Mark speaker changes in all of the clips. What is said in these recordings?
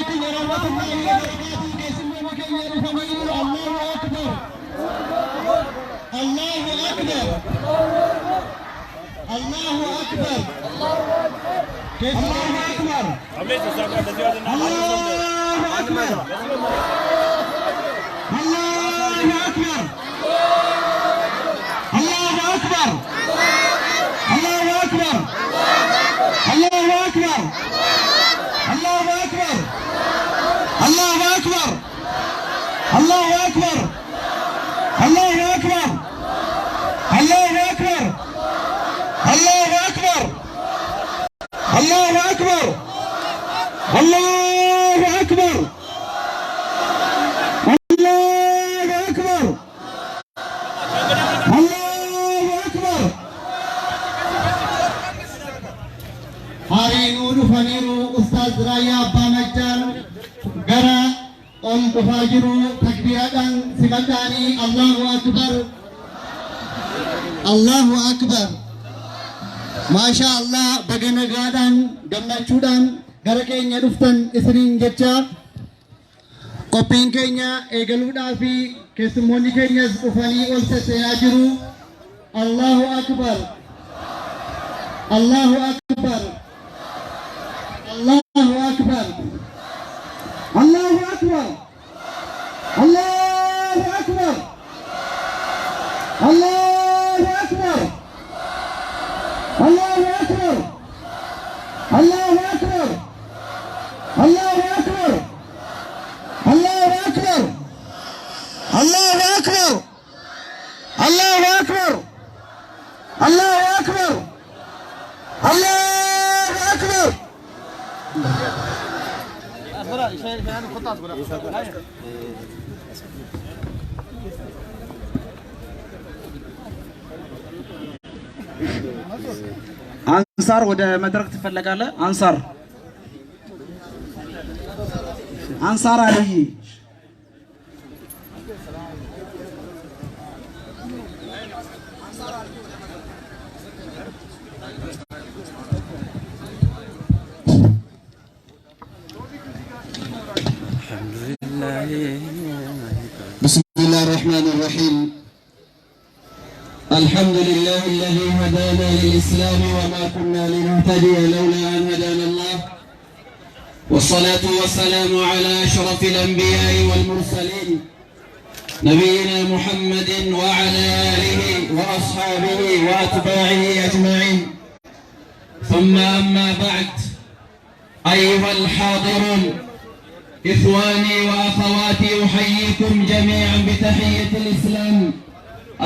Speaker 1: عليكم ورحمة الله وبركاته. كيسم مكير فمير الله أكبر الله أكبر الله أكبر كيف الله أكبر الله أكبر الله أكبر الله أكبر الله أكبر الله أكبر الله أكبر الله أكبر الله أكبر الله أكبر الله أكبر الله أكبر الله أكبر الله أكبر الله أكبر الله أكبر الله أكبر هارينو فنيرو أستاذ رايا بامجان غرا أم بفاجرو تكبيران سمداني الله أكبر الله أكبر ما شاء الله بغنا غادان gammachuudhaan gara keenya dhuftan isiniin jecha qophiin keenya eegaluudhaa fi keessummoonni keenyas dhufanii ol seenaa jiru. Allahu akbar Allahu akbar Allahu akbar Allahu akbar Allahu akbar Allahu akbar Allahu akbar Allahu akbar Allahu akbar Allahu akbar Allahu akbar Allahu akbar Allahu akbar Allahu akbar አንሳር ወደ መድረክ ትፈልጋለህ? አንሳር አለይ بسم الله الرحمن الرحيم الحمد لله الذي هدانا للإسلام وما كنا لنهتدي لولا أن هدانا الله والصلاة والسلام على أشرف الأنبياء والمرسلين نبينا محمد وعلى آله وأصحابه وأتباعه أجمعين ثم أما بعد أيها الحاضرون إخواني وأخواتي أحييكم جميعا بتحية الإسلام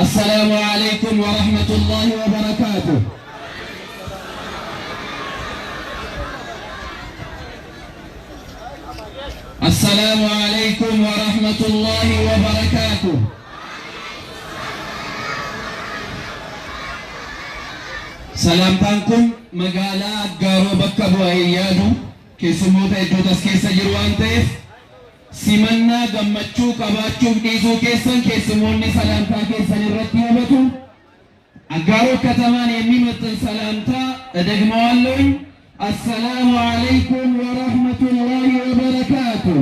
Speaker 1: السلام عليكم ورحمة الله وبركاته. السلام عليكم ورحمة الله وبركاته. سلامتكم مقالا قارو بكبو أيادو كيسموتا إدو تسكيسا جروان تيف سيمنا غمچو قباچو ديزو كيسن كيسموني سلامتا كيسن الرتيبتو أقارو كتمان يميمتن سلامتا أدقموالوين السلام عليكم ورحمة الله وبركاته.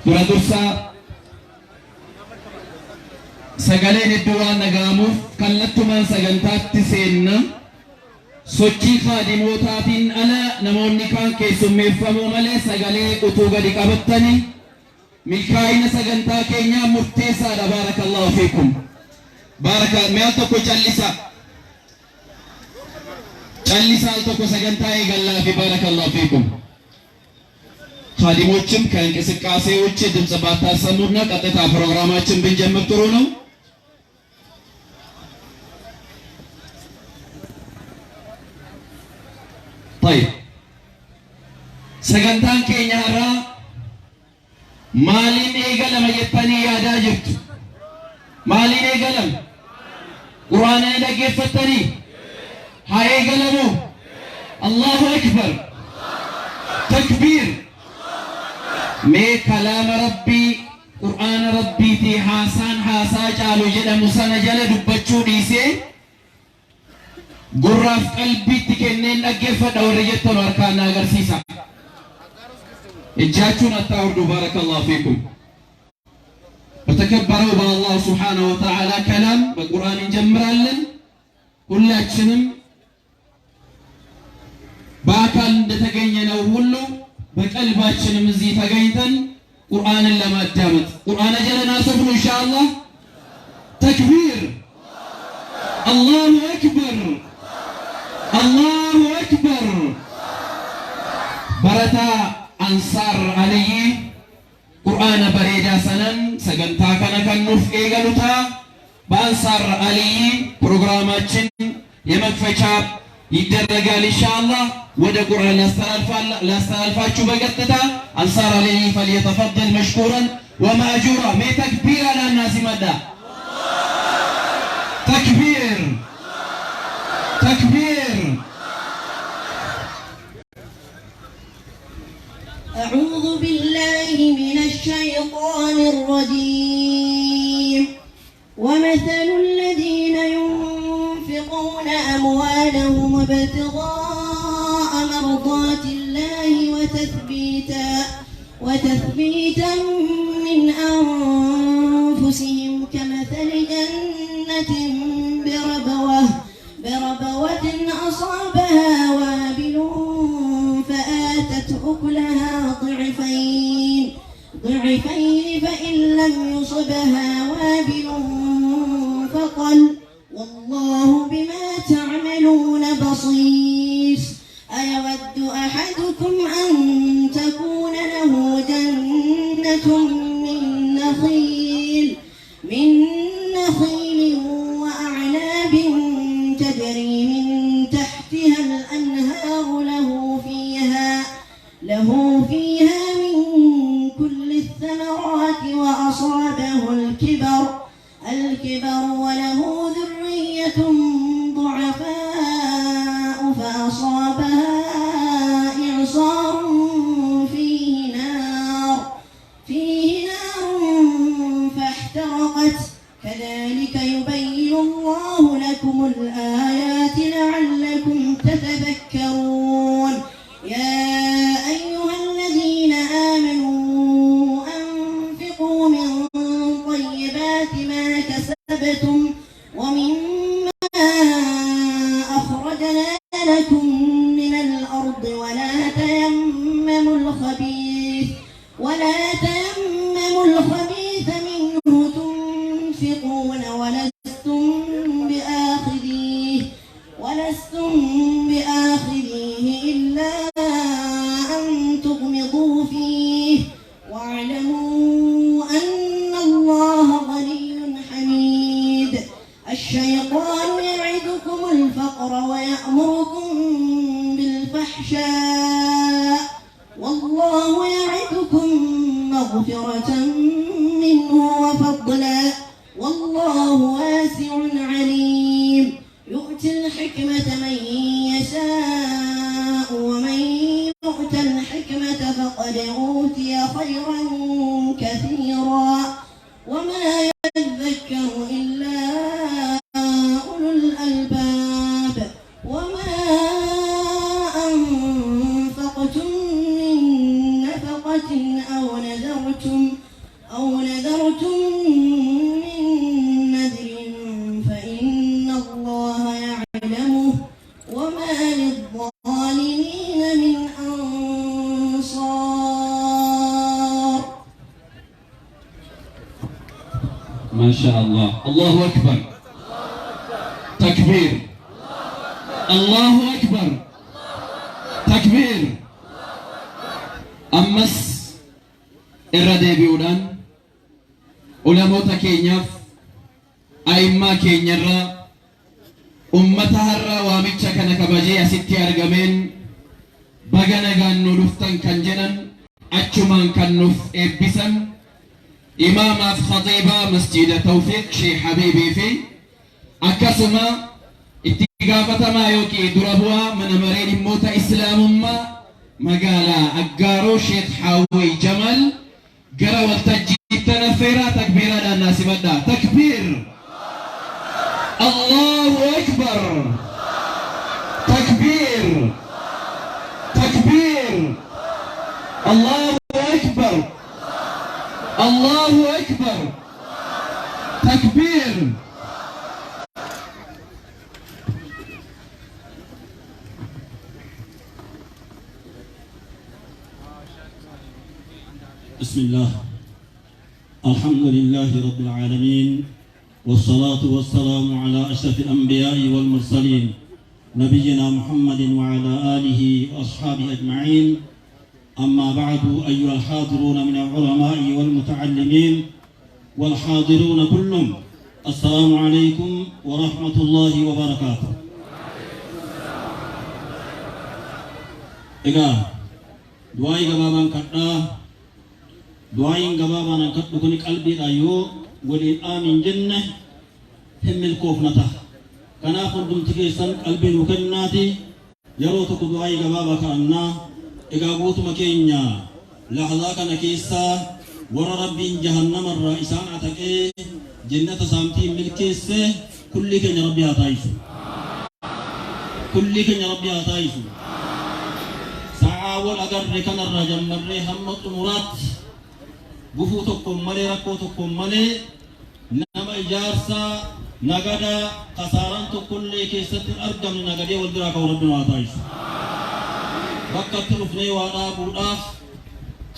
Speaker 1: Turadursa sagaleen iddoowwan nagaamuuf kallattumaan sagantaatti seenna sochii kaadimootaatiin ala namoonni kaan keessummeeffamuu malee sagalee utuu gadi qabattanii milkaa'ina sagantaa keenyaa murteessaadha. Baarakallahu fiikum. Meel tokko callisaa tokko sagantaa eegallaa fi baarakallahu fiikum. ካዲሞችም ከእንቅስቃሴ ውጭ ድምጽ ባታሰሙና ቀጥታ ፕሮግራማችን ብንጀምር ጥሩ ነው። طيب ሰገንታን ኬኛራ ማሊን ኤገለመ የፈኒ ያዳ ጅርቱ ማሊን ኤገለም ቁርአን ደገፈተኒ ሃይ ኤገለሙ አላሁ አክበር ተክቢር में कलाम रब्बी कुरान रब्बी थी हासान हासा
Speaker 2: caalu jedhamu sana jala dubbachuu dhiisee gurraaf qalbiitti kenneen dhaggeeffadha warri jettan harkaan agarsiisa. እጃችሁን አታውርዱ። ባረከላሁ ፊኩም። በተከበረው በአላህ ሱብሓነሁ ወተዓላ ከላም በቁርአን እንጀምራለን። ሁላችንም በአካል እንደተገኘነው ሁሉ በቀልባችንም እዚህ ተገኝተን ቁርአንን ለማዳመጥ ቁርአን ጀለና ሰብሩ ኢንሻአላህ። ተክቢር አላሁ አክበር አላሁ አክበር። በረታ አንሳር አለይ ቁርአን በሬዳ ሰነን ሰገንታ ከነከኑፍ ኤገሉታ በአንሳር አለይ ፕሮግራማችን የመክፈቻ ይደረጋል ኢንሻአላህ። ወደ ቁርአን ላስተላልፋችሁ በቀጥታ አንሳር አለይ فليتفضل مشكورا وماجورا ሜ ተክቢር አላናሲ መዳ ተክቢር ተክቢር
Speaker 3: أعوذ بالله من الشيطان الرجيم. ومثل الذين ينفقون أموالهم ابتغاء مرضات الله وتثبيتا من أنفسهم كمثل جنة بربوة أصابها وابل فآتت أكلها ضعفين فإن لم يصبها وابل فقل والله بما تعملون بصير. أيود أحدكم أن تكون له جنة من نخيل وأعناب تجري من تحتها الأنهار له فيها من كل الثمرات وأصابه الكبر وله ذرية ضعفاء فأصابها إعصار فيه نار فاحترقت. كذلك يبين الله لكم الآيات لعلكم تتذكرون. يا أيها الذين آمنوا أنفقوا من طيبات ما كسبتم ومما أخرجنا لكم من الأرض ولا تيمموا الخبيث منه تنفقون ولستم بآخذيه إلا أن تغمضوا فيه واعلموا أن الله غني حميد. الشيطان يعدكم الفقر ويأمركم بالفحشاء والله يعدكم مغفرة منه وفضلا والله واسع عليم. يؤتي الحكمة من يشاء ومن يؤت الحكمة فقد أوتي خيرا كثيرا وما يذكر إلا أولو الألباب. وما أنفقتم من نفقة أو نذرتم من نذر فإن الله يعلمه وما للظالمين من أنصار.
Speaker 2: ما شاء الله. الله أكبر. تكبير. الله أكبر. تكبير. أمس إرادة بيودان علماء كينياف أئمة كينيرا أمتها الرا وامتشا كان كبجي أسيتي أرجمين بغنا غانو لفتن كنجنن أتشمان كنوف إبسن إمام خطيبة مسجد توفيق شيخ حبيبي في أكسما اتقافة ما يوكي دربوا من مرين موت إسلام ما مقالا أقارو شيخ حاوي جمال قرا والتجيب التنفيرات تكبيرا للناس مدى تكبير الله أكبر تكبير تكبير الله أكبر الله أكبر تكبير
Speaker 4: بسم الله الحمد لله رب العالمين والصلاة والسلام على أشرف الأنبياء والمرسلين نبينا محمد وعلى آله وأصحابه أجمعين أما بعد أيها الحاضرون من العلماء والمتعلمين والحاضرون كلهم السلام عليكم ورحمة الله وبركاته إذا دعائي قبابا كتا دعائي قبابا نكتب كنك قلبي أيو ولين آمين جنة هم الكوفنة كنا فردم تكيسن قلبي وكناتي يروتك دعائي قبابا كأنا إذا بوت مكينيا لحظة كان كيسا ورى ربي جهنم الرئيسان عتكي جنة سامتي ملكيس كل كن ربي عطايسو كل كن ربي عطايسو سعاول أجر كان الرجل مري هم مرات بفوتكم ملي ركوتكم ملي نما إجارسا نجدا خساران كل كيسة أرجم نجدي والدراك وربنا عطايسو بكت رفني وانا بوداف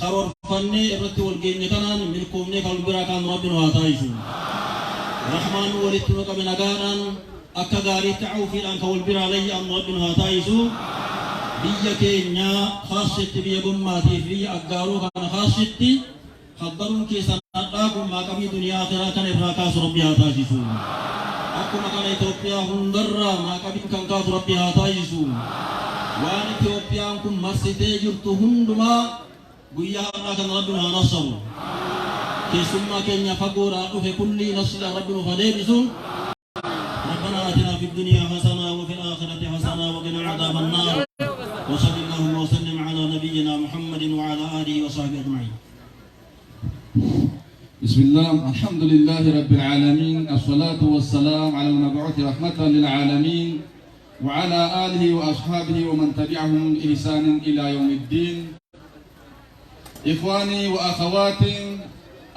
Speaker 4: خرور فني إبرتي والجيني كنان ملكومني كالبرا كان ربنا عطايسو رحمن ولتنك من أجانا أكغاري تعوفي أنك والبرا لي أن ربنا عطايسو بيا كينيا خاصت بيا بماتي بيا أجارو كان خاصتي خبرون كيسا نقاكم ما كبي دنيا آخرة كان إبراكاس ربي عطايسو أكو مكان إثيوبيا هندرا ما كبي كان كاس ربي عطايسو وان إثيوبيا كم مرسيتي جرتو هندما بيا كان ربنا نصر كيسما كينيا فقورا في كل نصر ربنا فديبسو ربنا آتنا في الدنيا حسنة وفي الآخرة حسنة وقنا عذاب النار وصلى اللهم وسلم على نبينا محمد وعلى آله وصحبه أجمعين.
Speaker 5: بسم الله الحمد لله رب العالمين الصلاة والسلام على المبعوث رحمة للعالمين وعلى آله وأصحابه ومن تبعهم بإحسان إلى يوم الدين. إخواني وأخواتي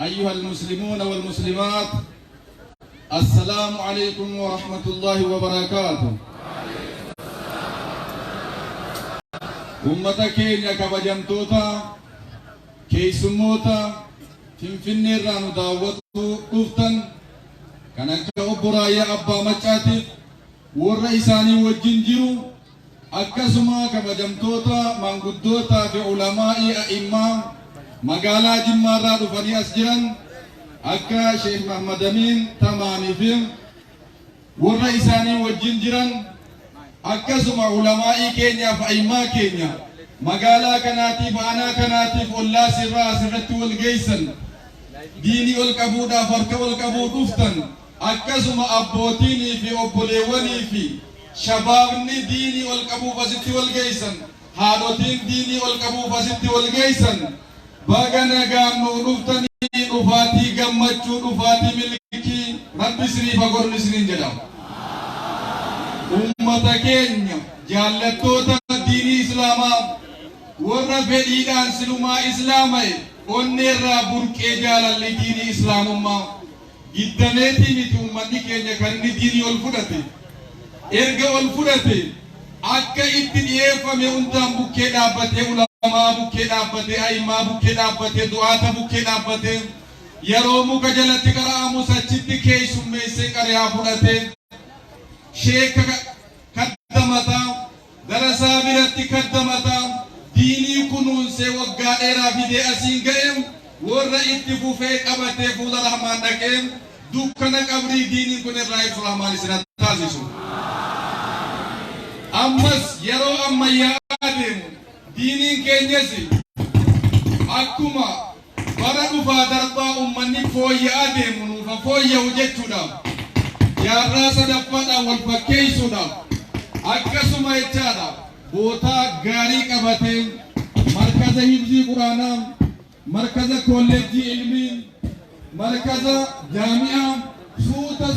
Speaker 5: أيها المسلمون والمسلمات السلام عليكم ورحمة الله وبركاته. أمة كينيا كبجمتوتا كيسموتا تنفني رانو داوتو كفتن كانك أبرايا أبا مچاتي والرئيساني والجنجرو أكسما كبجمتوتا مانقدوتا في علماء أئمة مقالا جمارا دفني أسجران أكا شيخ محمد أمين تمامي فيهم والرئيساني والجنجران أكسما علماء كينيا فأئمة كينيا مقالا كناتي فأنا كناتي فالله سرا سرت والجيسن ديني والكبودا فرك والكبود أفتن أكسما أبوتيني في أبوليوني في شبابني ديني والكبوب ست والجيسن حالوتين ديني والكبوب ست والجيسن باغنا قام نوفتني نفاتي قمتشو نفاتي ملكي ربي سري فقر نسرين جدا أمة كينيا جالتوتا ديني إسلاما ورّا فديدان سلوما إسلامي ونرى بركي جالا لديني إسلامما جدنيتي متي أمني كينيا كان ديني والفدتي إرجع والفدتي أكا إتني إفهم يوندام بكي دابتي علماء بكي دابتي أئمة بكي دابتي دعاة بكي دابتي يرومو كجلتي كرامو سچتي كيسو ميسي كريا فدتي شيخ كدمتا درسا برتي كدمتا ديني كنون سي وقا إيرا فيدي أسين قيم ورّا إتفو فيك أبتي فوضى رحمان دكيم دوكنا قبري ديني كن الرئيس الرحمن سنة تازيسو أمس يرو أما يادم ديني كينيسي أكما برد فادرطا أمني فوي آدم ففوي وجدتو دا يا راس دفتا والفكيسو دا أكسما يتادا بوتا غاري قبتين مركز حفظي قرآن مركز كوليجي علمي مركزة جامعة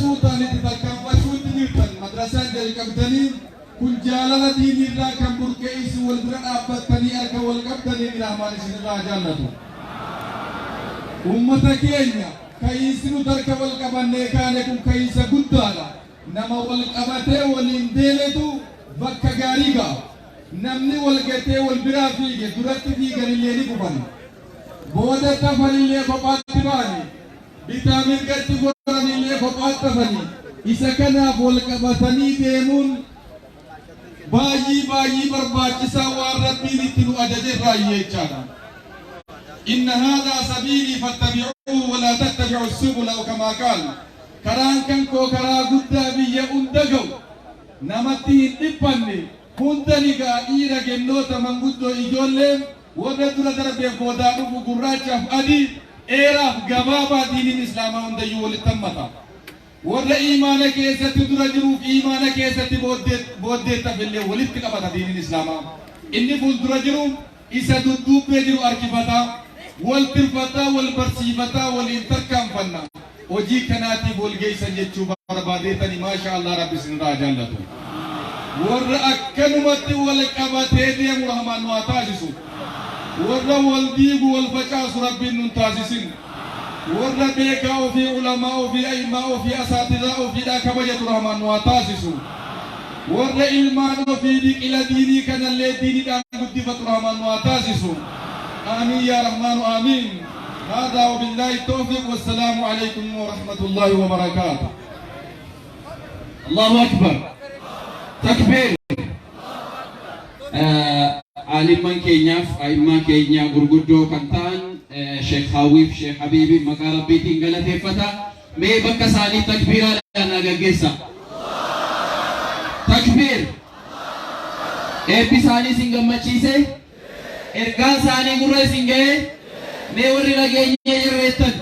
Speaker 5: سوتا نتتكفشوا تنيرتن مدرسة جالكبتني كن جالنا ديني را كم بركيس والبرن أبتني أرك والكبتني من أمان سن الله جالته أمة كينيا كيسنو درك والكبنة كانكم كيس قدالا نما والكبته والإندلتو بكا غاريغا نمني والكته والبرافيجة درت فيجا اللي نكبني بوده تفني اللي بباتباني فيتامين كتي قراني اللي بباتباني إذا كان والكبتني ديمون باجي برباجسا وربي نتلو أجد الرأي جانا إن هذا سبيلي فاتبعوه ولا تتبعوا السبل أو كما قال كران كان كو كرا غدا بي يندغو نمتي دبني كوندنيغا إيرا جنوتا منغوتو إيجولم ودرا دربي بودانو بغراچا أدي إيرا غبابا دين الإسلام ونديو ولتمتا ورا إيمانك يسات درجروف إيمانك يسات بودت تفلي ولت كبتا دين الإسلام إني بول درجروف إسات دوب بيجرو أركبتا والترفتا والبرسيفتا والإنتركام فنا وجي كناتي بول جيسا جتشو برباديتني ما شاء الله رب سنرا جلتو ورا أكنمت والكبتي دي مرحمان واتاجسو ورا والديب والفجاس رب ننتاجسين ورا بيكا وفي علماء وفي أئمة وفي أساتذة وفي ذاك بجت الرحمن واتاسسو ورا إلمان وفي ذيك إلى ديني كان اللي ديني دان قدفت الرحمن واتاسسو آمين يا رحمن آمين هذا وبالله التوفيق والسلام عليكم ورحمة الله وبركاته
Speaker 2: الله أكبر تكبير عالمان كينيا أئمة كينيا غرغدو كنتان شيخ خويف شيخ حبيبي مقارب بيتين غلطة فتا مي بكا سالي تكبير أنا جيسا تكبير سالي سنغم مچيسه إركان سالي غرة سنغه مي وري لغيني يريتن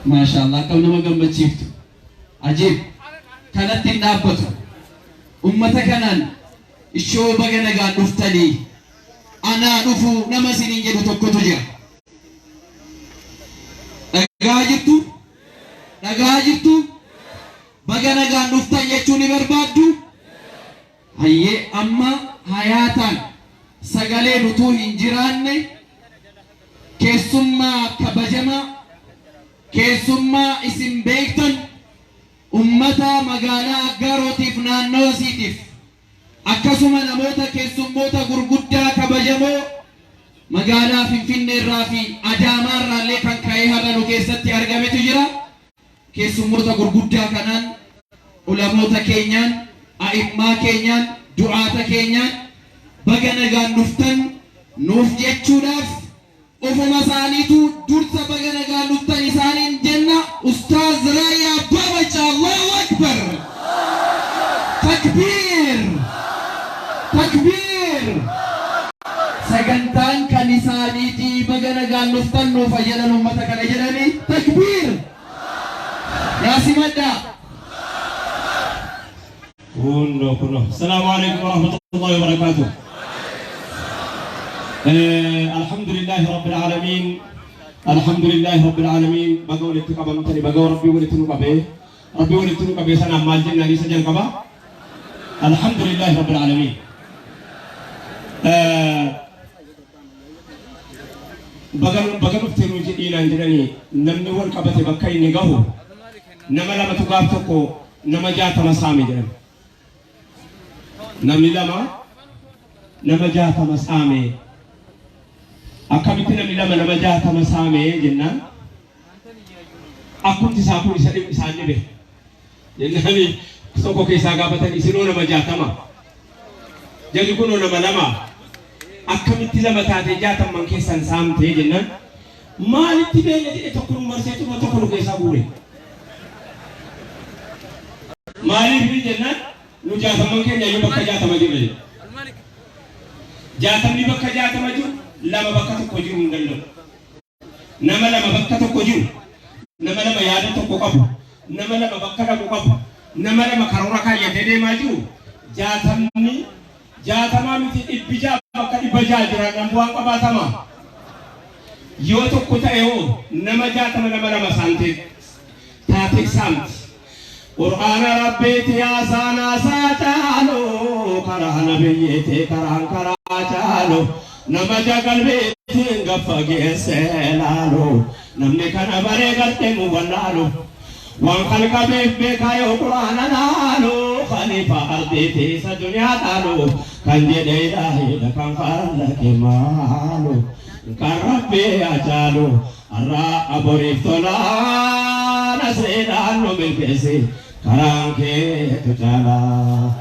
Speaker 2: ما شاء الله كونا مغم مچيفتو عجيب كانت تنابتو أمتا كانان الشو بغنغا نفتلي أنا نفو نمسين جدو تكتو جا نغاجبتو بغنغا نفتن يچوني بربادو هيه أما حياتان سغالي نتو هنجران كيسوما كبجما كيسوما اسم بيكتن أمتا مغانا أقاروتيف نانوسيتيف akkasuma namoota keessummoota gurguddaa kabajamoo magaalaa Finfinnee irraa fi Adaamaa irraa illee kan ka'ee har'a nu keessatti argametu jira. Keessummoota gurguddaa kanaan ulamoota keenyaan a'immaa keenyaan du'aata keenyaan baga nagaan dhuftan nuuf jechuudhaaf ofuma isaaniitu dursa baga nagaan dhuftan isaaniin jenna. Ustaaz Raayyaa Babacha Allahu Akbar takbir تكبير سجنتان كنيسانيتي بغنا قال نفتنو فجنا أمتك الأجراني تكبير يا سيمدا
Speaker 4: كله السلام عليكم ورحمة الله وبركاته الحمد لله رب العالمين الحمد لله رب العالمين بقول اتقابل متني بقول ربي ولتنو قبيه ربي ولتنو قبيه سنة مال جنة ليس جن قبا الحمد لله رب العالمين baga dhuftenu jedhiinaan jedhanii namni wal qabate bakka inni gahu nama lama tugaaf tokko nama 60 saame jedhan namni lama nama 60 saame akkamitti namni lama nama 60 saame jennaan akkumti isaa kun isaan dhibe jennaani tokko keessaa gaafatan isinoo nama 60 jalli kunoo nama lama akkamitti lama taate 60 man keessan saamtee jennaan maalitti beela jedhe tokko marseetu tokko nu keessaa buure maaliif jennaan nu 60 man keenya yoo bakka 60 jirre 60 bakka 60 jiru lama bakka tokko jiru hin danda'u nama lama bakka tokko jiru nama lama yaada tokko qabu nama lama bakka dhaqu qabu nama lama karoora kaayyatee deemaa jiru 60 miti dhibbija bakka dhibba jira nan bu'aan qabatama
Speaker 6: yoo tokko ta'e hoo nama 62 saantii taate saamti. Qur'aana rabbiiti yaasaana saataalo karaa nabiyyeeti karaan karaa chaalo nama jagalbeetiin gaffa geesse laalo namni kana baree gartee mu wallaalo waan qalqabeef beekaa yoo qur'aana laalo khalifa ardiiti isa duniyaa taalo kan jedhe ilaahidha kan faallake maalo kan rabbee ajaalo arraa aboriif tolaa nasreedhaan nu milkeesse karaan kee tucaalaa.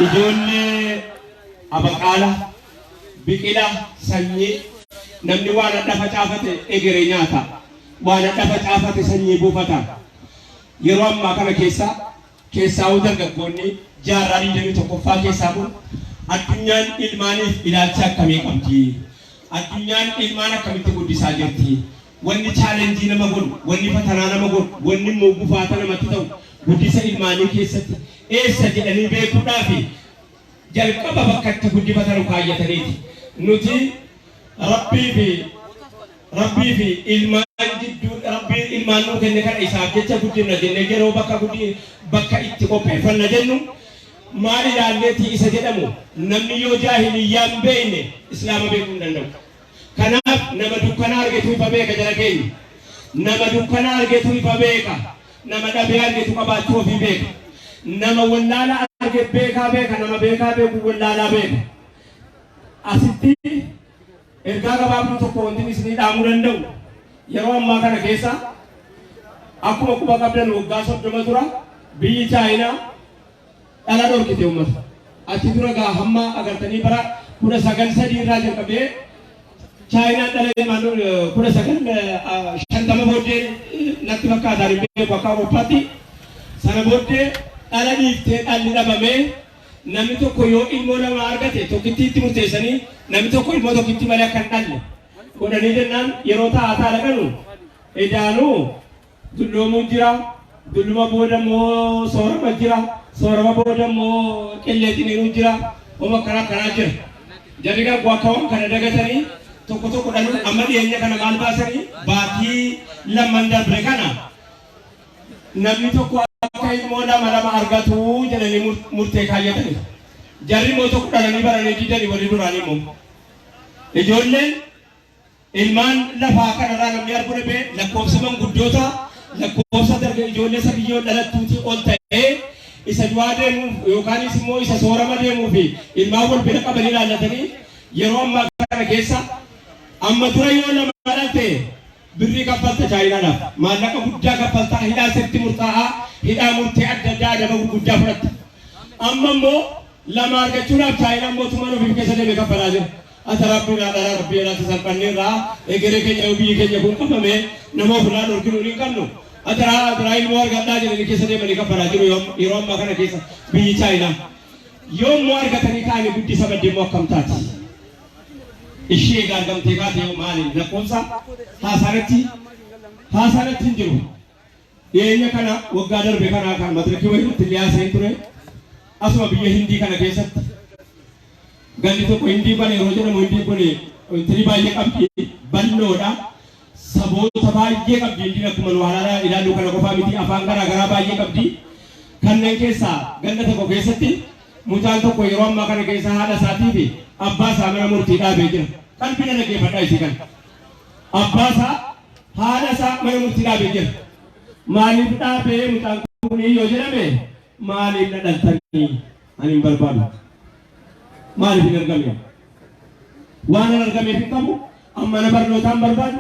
Speaker 6: Ijoollee abaqaala biqila sanyii namni waan adda facaafate egeree nyaata waan adda facaafate sanyii buufata. Yeroo ammaa kana keessaa dargaggoonni jaarraa 21ffaa keessaa kun addunyaan ilmaaniif ilaalcha akkamii qabdi? Addunyaan ilmaan akkamitti guddisaa jirti? Wanni chaalenjii nama godhu, wanni fatanaa nama godhu, wanni immoo gufaata namatti ta'u guddisa ilmaanii keessatti eessa jedhanii beekuudhaaf jalqaba bakka itti guddifatan kaayyataniiti. Nuti rabbii fi ilmaan jidduu rabbiin ilmaan nuu kenne kana isaaf jecha guddifna jennee yeroo bakka itti qopheeffanna jennu maal ilaalleeti isa jedhamu namni yoo jaahiliyyaan beekne islaama beekuu hin danda'u. Kanaaf nama dukkanaa argetu ifa beeka jala keenya. Nama dukkanaa argetu ifa beeka. Nama dhabee argetu qabaachuu ofii beeka. Nama wallaalaa argetu beekaa beeka. Nama beekaa beeku wallaalaa beeka. Asitti ergaa gabaabduu tokko wanti isinii dhaamuu danda'u. Yeroo ammaa kana keessa akkuma quba qabdan waggaa 30 dura biyyi Chaayinaa dhala dhorkite uummata. Achi dura gaa hamma agartanii bara 1903 irraa jalqabee China dalam manul kuda sakan shantama bode nanti maka dari beku akka opati sana bode ala nifte alli dabame namni tokko yoo ilmoo lama argate tokkitti murteessanii namni tokko ilmoo tokkitti malee akka hin dhalle godhanii jennaan yeroo taa'ataa dhaqanu edaanu dulloomuu jira dulluma booda immoo soorama jira soorama booda immoo qilleexiniinuu jira oma kanaa jira jarri gaa gwakkaawwan kana dagatanii tokko dhalu amma dhiyeenya kana maal baasanii baatii lamman darbe kana namni tokko akka ilmoo lama argatu jedhanii murtee kaayyatanii jarri immoo tokko dhalanii baranii didanii walii duraanii immoo ijoolleen ilmaan lafaa kanarraa namni arguu dhabe lakkoofsa manguddoota lakkoofsa darbe ijoollee sabiyyoo dhalattuutii ol ta'ee isa du'aa deemuuf yookaanis immoo isa soorama deemuu fi ilmaan wal bira qabanii ilaallatanii yeroo ammaa kana keessa amma dura yoo lama dhalte birrii kaffalta Chaayinaadhaaf maallaqa guddaa kaffalta hidhaa setti murtaa'aa hidhaa murtee adda addaa adaba guddaa fudhatta amma immoo lama argachuudhaaf Chaayinaan mootummaan ofiif keessa deeme kaffalaa jira ata rabbiin haadha rabbii alaatti salphanneerraa egeree keenya biyyi keenya kun qabame nama ofirraa dhorkinuu hin qabnu ata ilmoo argadhaa jedhanii keessa deemanii kaffalaa jiru yeroo ammaa kana keessa biyyi Chaayinaa yoo immoo argatanii ta'anii guddisa badde immoo akkam taati ishee gargamtee kaatee maali lakkoofsa haasaratti hin jiru dhiyeenya kana waggaa darbe kana kan madirakii wayiitti liyaasee ture asuma biyya hindii kana keessatti gandi tokko hindii bane yeroo jedhamu hindii kun intini baay'ee qabdi bal'oodha saboota baay'ee qabdi hindiin akkuma walaala ilaaluu kana qofaa miti afaan garaa baay'ee qabdi kanneen keessaa ganda tokko keessatti mucaan tokko yeroo ammaa kana keessa haadha isaatii fi abbaa isaa mana murtii dhaabee jira qalbii dhaggeeffadhaa isii kan abbaa isaa haadha isaa mana murtii dhaabee jira maaliif dhaabee mucaan kun yoo jedhame maaliif dhaltanii ani hin barbaadu maaliif hin argamne waan hin argameef hin qabu amma mana barnootaan barbaadu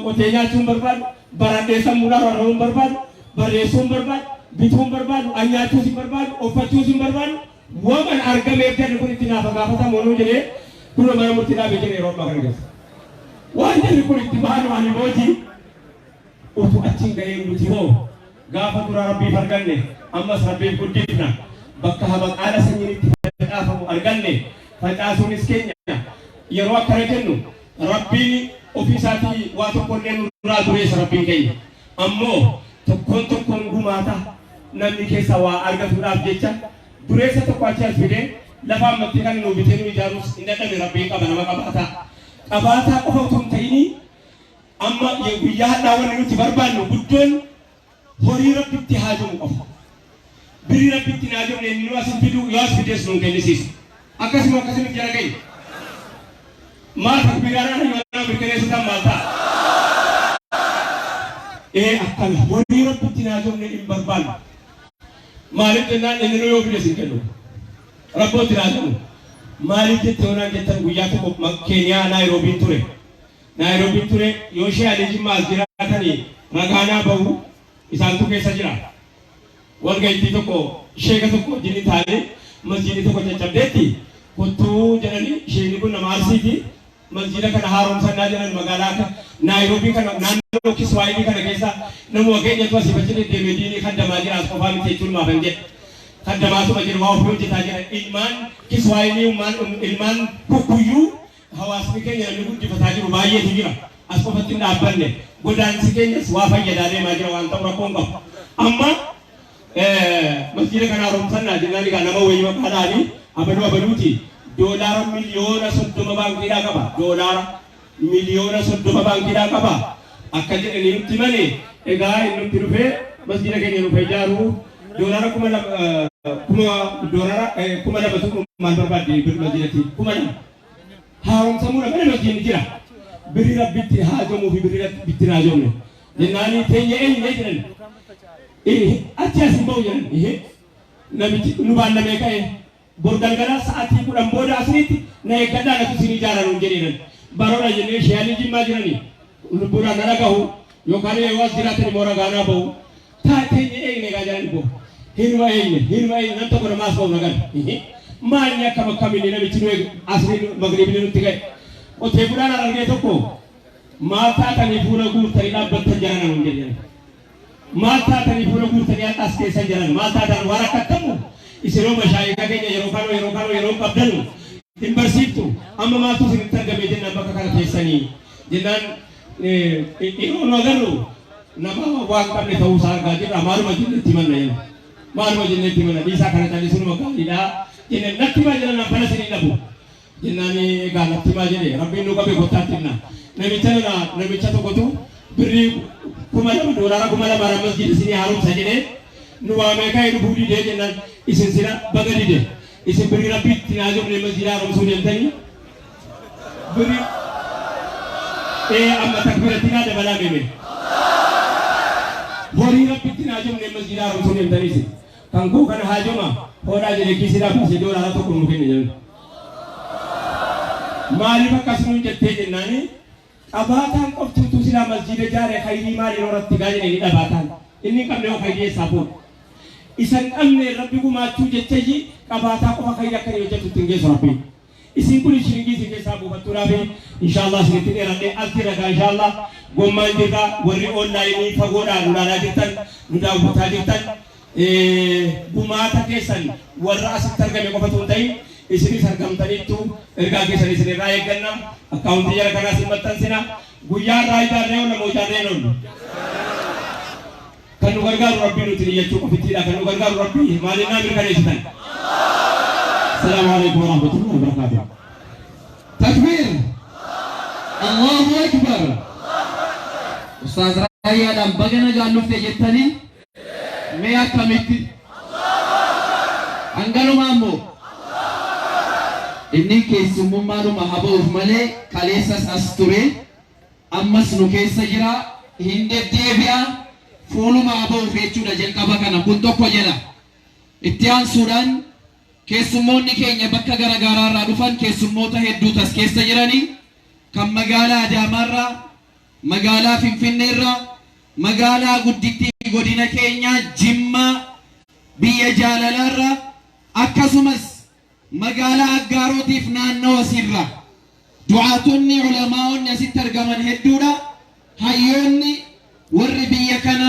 Speaker 6: qotee nyaachuun barbaadu baradhee sammuudhaan warrabuun barbaadu barreessuun barbaadu bituun barbaadu anyaachuus hin barbaadu uffachuus hin barbaadu waan argameef jarri kun itti naafa gaafatamu wanuu jedhee kun mana murtii dhaabee jira yeroo ammaa kana keessa waan jarri kun itti baanu ani mootii utu achiin ga'ee nuti hoo gaafa dura rabbiif arganne ammas rabbiif guddifna bakka habaqaala sanyiin itti facaafamu arganne facaasuunis keenya yeroo akkana jennu rabbiin ofii isaatii waa tokkollee nurraa dureessa rabbiin keenya ammoo tokkoon gumaata namni keessa waa argatuudhaaf jecha dureessa tokko achi as fidee lafaan mattee kan nuu bitee nu ijaarus hin dadhabe rabbiin qaba nama qabaata qabaataa qofa utuu hin ta'ini amma guyyaa hadhaa wanni nuti barbaannu guddoon horii rabbitti haajamu qofa. Birii rabbitti hin haajamne inni nu asin fiduu yoo as fidees nuun kennisiisu. Akkasuma jala gahi. Maal takbiiraadhaan yoo mirkaneessitan maal ta'a? Akkana horii rabbitti hin haajamne hin barbaannu. Maaliif jennaan inni nu yoo fidees hin kennu. Rabbootti hin haajamu. Maaliif jettee onaan jettan guyyaa tokko Keeniyaa Naayiroobiin ture. Naayiroobiin ture yoo ishee alee jimmaa as jiraatanii ragaanaa bahu isaantu keessa jira. Walgaytii tokko sheeka tokko wajjin taane masjiidii tokko caccabdeetti kottuu jedhanii isheen kun nama Arsiiti. Masjiida kana haaromsannaa jedhan magaalaa Naayiroobii kana naannoo Kiswaayilii kana keessa nama keenyatu asii bachi deddeemee diinii kaddamaa jira as qofaa miti jechuun maafan jedhe. Kaddamaatuma jiru waa ofii hojjetaa jira. Kiswaayilii ilmaan kukkuyyuu hawaasni keenya namni guddifataa jiru baay'eetu jira. As qofatti hin dhaabbanne godaansi keenyas waa fayyadaa deemaa jira waan ta'u rakkoon qabu. Amma masjiida kana haaromsannaa jennaan egaa nama wayii maqaadhaanii abaduuti. Doolaara miliyoona 30 baankiidhaa qaba. Doolaara miliyoona 30 baankiidhaa qaba. Akka jedhanii nutti malee egaa inni nutti dhufee masjiida keenya dhufee ijaaruu doolaara kuma lamatu maal barbaadde birri masjiidatti kuma lama. Haaromsamuudha mana masjiidni jira. Birri rabbitti haajamuu fi birri rabbitti hin haajamne. Jennaanii teenya eenyuudha jedhan. Achi asin bahu jedhan. Namichi nu baannamee ka'e. Borgalgala sa'aatii 10 booda asinitti na eeggadhaa natu isin ijaaran jedhaniiran. Baroodha jennee shayanii jimmaa jiranii. Lubbuudhaan na dhagahu yookaan yoo as jiraatan immoo ragaanaa bahu. Taateenya eegne egaa jedhani boo. Hinuma eenye nan tokko namaas bahu nagan. Maalni akkam akkamiin namichi nu asiriin magriibni nutti ga'e. Qotee bulaan argee tokko maal taatanii fuula guurtanii dhaabbattan jiran nuun jedhan. Maal taatanii fuula guurtanii as keessan jiran maal taatan waan akka akkamu. Isinoo mashaayika keenya yeroo qabdanu hin barsiiftu amma maaltu isinitti argame jennaan bakka kana keessanii jennaan yeroo nu agarru nama waan qabne ta'uu isaa argaa jirra maaluma jennetti himanna jenna maaluma jennetti himanna dhiisaa kana callisunuma gaariidhaa jennaan natti himaa jedhan abbana isinii dhabu jennaan egaa natti himaa jedhe rabbiin nu qabe gottaatti himna namicha tokkotu birrii 2,000 doolaara 2,000 masjiida isinii haaromsa jedhee nu waamee ka'ee dhufuu didee jennaan isin sira baga dide isin birri rabbitti hin haajamne masjiida haaromsuu deemtanii birri amma takbiiratti naa dabalaa deeme horii rabbitti hin haajamne masjiida haaromsuu deemtanii isin kan koo kana haajama hoodhaa jedhee kiisiidhaa baasee doolaara tokko nu kenna jedhan maaliif akkas nuun jettee jennaani qabaataan qoftuutu silaa masjiida jaaree khayrii maaliin horatti gaa jedhanii dhabaataan inni qabne yoo khayrii eessaa fuudha. Isan qabne rabbi gumaachuu jechayi qabaataa qofa khayrii akka hojjetutti hin geessu rabbi. Isin kun shiringii isin keessaa buufattuudhaaf inshaallah isinitti dheeradhee as jira gaa inshaallah gommaan jirra warri onlaayinii fagoodhaan ulaalaa jirtan nu daawwataa jirtan gumaata keessan warra asitti argame qofatu hin ta'in isinis argamtaniittu ergaa keessan isinirraa eegganna akkaawuntii jara kanaas hin maxxansina guyyaa irraa ijaarree oolama ijaarree oolu. Kan nu gargaaru rabbii nuti jechuu qofittiidha kan nu gargaaru rabbii maalinaa mirkaneessitan. Assalaamu alaykum warahmatullahi wabarakatuh.
Speaker 2: Takbir. Allahu akbar. Ustaz Rayyaadhaan baga nagaan dhufte jettanii mee akkamitti? Hangalumaa immoo inni keessummummaadhuma haba'uuf malee kaleessas as ture ammas nu keessa jira hin deddeebi'a. Fuuluma haba'uuf jechuudha jalqaba kana kun tokko jedha. Itti aansuudhaan keessummoonni keenya bakka garaagaraarraa dhufan keessummoota hedduutu as keessa jiranii kan magaalaa Adaamaarraa, magaalaa Finfinneerraa, magaalaa guddittii godina keenyaa Jimmaa biyya Jaalalaarraa akkasumas magaalaa Aggaarotiif naannoo asiirraa du'aatonni ulamaa'onni asitti argaman hedduudha. Hayyoonni warri biyya kana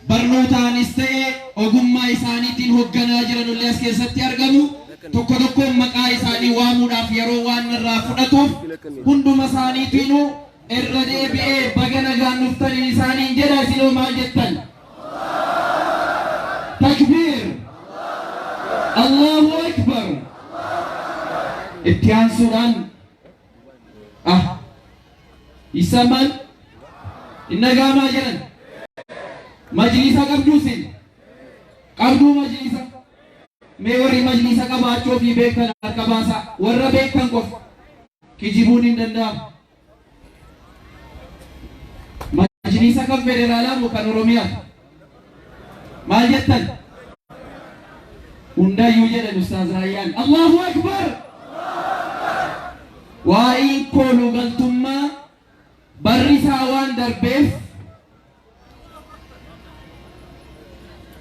Speaker 2: barnootaanis ta'ee ogummaa isaaniitiin hoogganaa jiran illee as keessatti argamu. Tokko tokkoon maqaa isaanii waamuudhaaf yeroo waan irraa fudhatuuf hunduma isaaniitiinuu irra deebi'ee baga nagaan dhuftanii isaaniin jedha isinoo maal jettan? Takbiir! Allahu akbar! Itti aansuudhaan يسمى النجامة جرن مجلسة قبدوسين قبدو مجلسة ميوري مجلسة قباتشو في بيكتن أركباسا ورى بيكتن قف كجيبوني دندام مجلسة قب فيدرالا مكان روميات ما جتن وندا يوجد الأستاذ ريان الله أكبر وإن كونوا قلتم برسا وان دربيف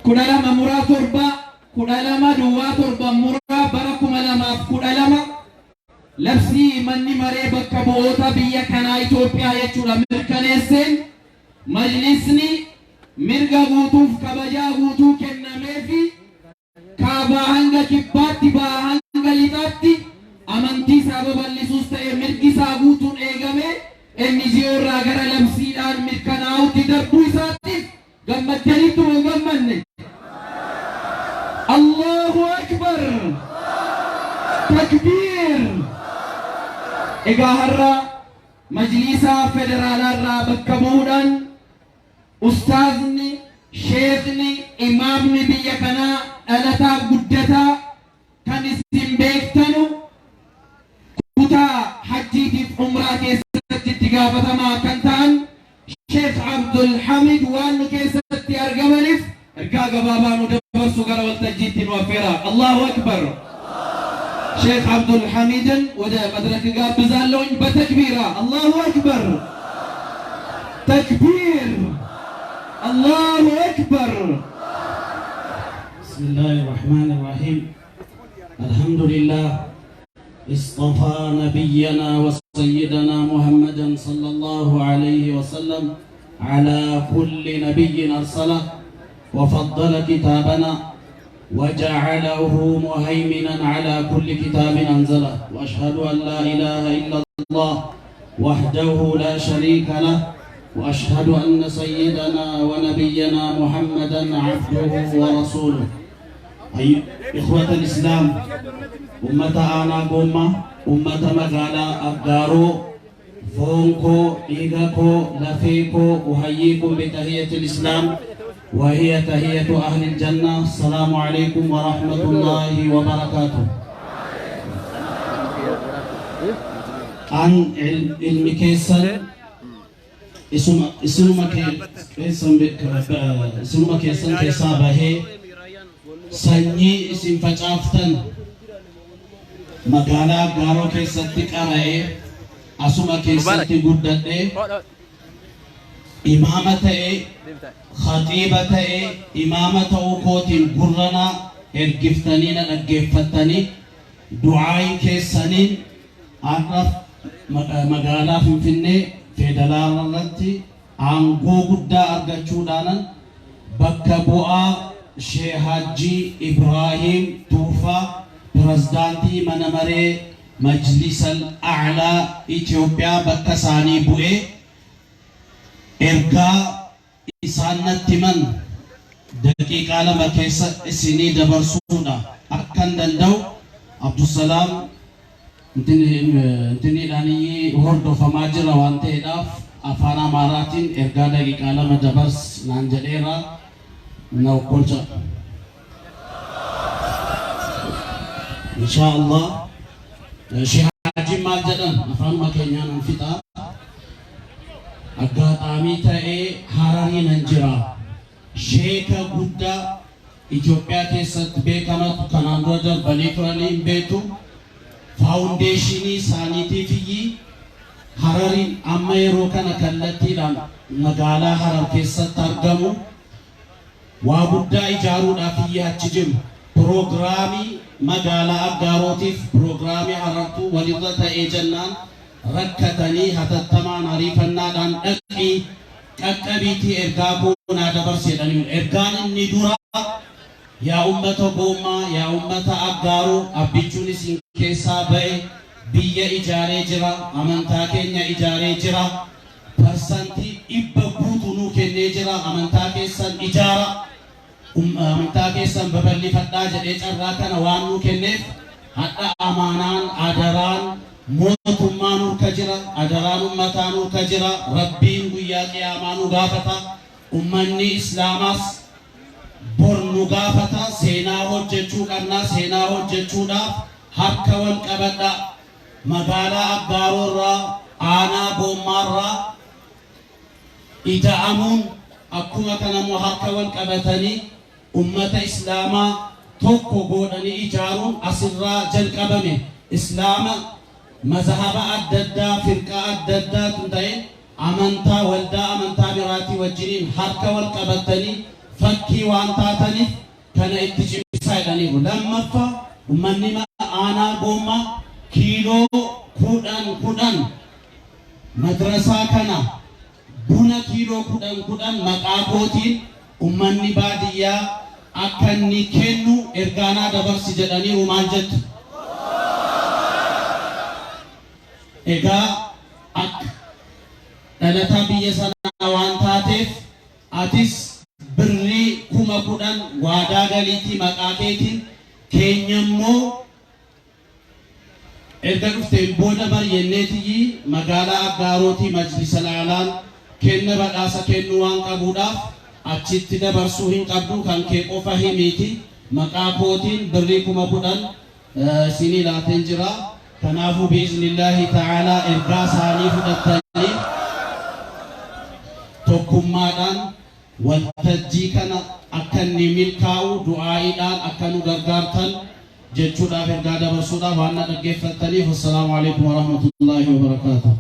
Speaker 2: كدالما مرا تربا كدالما دوا تربا مرا بركم لما كدالما لبسي مني مري بكبوتا بيا كان إثيوبيا يجورا مركنيسين مجلسني مرغا غوتوف كبجا غوتو كنميفي كابا هنگا كباتي با هنگا لتاتي أمانتي سابا باللسوس تأي مرغي ساغوتون إيغامي إني زيورا غرا لبسيدان مركناو تدربو إساتيف غمت جريتو وغمني الله أكبر تكبير إيغا هرّا مجلسا فدرالا را بكبودان أستاذني شيخني إمامني بيكنا ألتا قدتا كان اسم بيكتنو كتا حجيتي في عمرة كيست اتقافة ما كنتان شيخ عبد الحميد وانو كيست أرقمنف ارقاق بابانو دبر سقر والتجيت وفرا الله أكبر شيخ عبد الحميد ودا مدرك قاب بزالون بتكبيرا الله أكبر تكبير الله أكبر
Speaker 7: بسم الله الرحمن الرحيم الحمد لله اصطفى نبينا وسيدنا محمدا صلى الله عليه وسلم على كل نبي أرسله وفضل كتابنا وجعله مهيمنا على كل كتاب أنزله وأشهد أن لا إله إلا الله وحده لا شريك له وأشهد أن سيدنا ونبينا محمدا عبده ورسوله أي إخوة الإسلام أمة آنا قومة أمة مغالا أبدارو فونكو إيغاكو لفيكو أحييكم بتحية الإسلام وهي تحية أهل الجنة السلام عليكم ورحمة الله وبركاته عن علم كيسن isinuma keessan keessaa bahee sanyii isin facaaftan magaalaa Gaaroo keessatti qara'ee asuma keessatti guddadhee imaama ta'ee khatiiba ta'ee imaama ta'uu kootiin gurranaa ergiftanii na dhaggeeffattanii du'aayi keessaniin har'aaf magaalaa Finfinnee federaalatti aangoo guddaa argachuudhaan bakka bu'aa Sheekh Hajji Ibrahim Tuufaa pirezidaantii mana maree majlisal a'laa Itoophiyaa bakka isaanii bu'ee ergaa isaan natti himan daqiiqaa lama keessa isinii dabarsuudha akkan danda'u Abdusalaam intini dhani hordofamaa jira waan ta'eedhaaf afaan Amaaraatiin ergaa daqiiqaa lama dabars naan jedheera na okkolcha inshallah Sheekh Hajji maal jedhan afaanuma keenyaan nan fixaa aggaxaamii ta'ee Hararii nan jira sheeka guddaa Itoophiyaa keessatti beekamatu kanaan dura darbanii turanii hin beektu faawundeeshinii isaaniitiifiyyi Hararii amma yeroo kana kallattiidhaan magaalaa Harar keessatti argamu waa guddaa ijaaruudhaaf achi jiru piroogiraamii magaalaa Aggaarotiif piroogiraamii Harartuu walirra ta'ee jennaan rakkatanii hatattamaan ariifannaadhaan dhaqii qaqqabiitii ergaa goonaa dabarseedhanii ergaan inni dura yaa ummata Gommaa yaa ummata Aggaaroo abbichuun isin keessaa ba'e biyya ijaaree jira amantaa keenya ijaaree jira parsantii 100 guutuu nuu kennee jira amantaa keessan ijaara amantaa keessan babal'ifadhaa jedhee carraa kana waan nuu kenneef hadha amaanaan adaraan mootummaan nurka jira, adaraan ummataa nurka jira, rabbiin guyyaa qiyaamaa nu gaafata, ummanni islaamaas bor nu gaafata, seenaa hojjechuu qabna, seenaa hojjechuudhaaf harka wal qabadha. Magaalaa Aggaaroorraa, aanaa Goommaarraa ida'amuun akkuma kanammoo harka wal qabatanii ummata islaamaa tokko godhanii ijaaruun asirraa jalqabame. Islaama mazhaba adda addaa, firqaa adda addaa tun ta'e amantaa waldaa amantaa biraatii wajjiniin harka wal qabatanii fakkii waan taataniif kana itti cimsaa jedhaniiru. Lammaffaa ummanni aanaa Goommaa kiiloo kudhan madrasaa kana buna kiiloo kudhan maqaa kootiin ummanni baadiyyaa akka inni kennu ergaanaa dabarsi jedhaniiru. Maal jettu? Egaa akka dhalataa biyya sanaa waan taateef atis birrii 10,000 waadaa galiitii maqaa keetiin, keenyammoo erga dhufteen booda baryenneetii magaalaa Aggaarootii majlisa laalaan kenna badhaasa kennu waan qabuudhaaf achitti dabarsuu hin qabdu. Kan kee qofa himiiti. Maqaa kootiin birrii 10,000 sinii laateen jira. Kanaafuu biiznillaahi ta'aalaa ergaa isaanii fudhattanii tokkummaadhaan waltajjii kana akka inni milkaa'u du'aa'iidhaan akka nu gargaartan jechuudhaaf ergaa dabarsuudhaaf waan dhaggeeffattaniif assalaamu alaykum wa rahmatullaahi wa barakaatuh.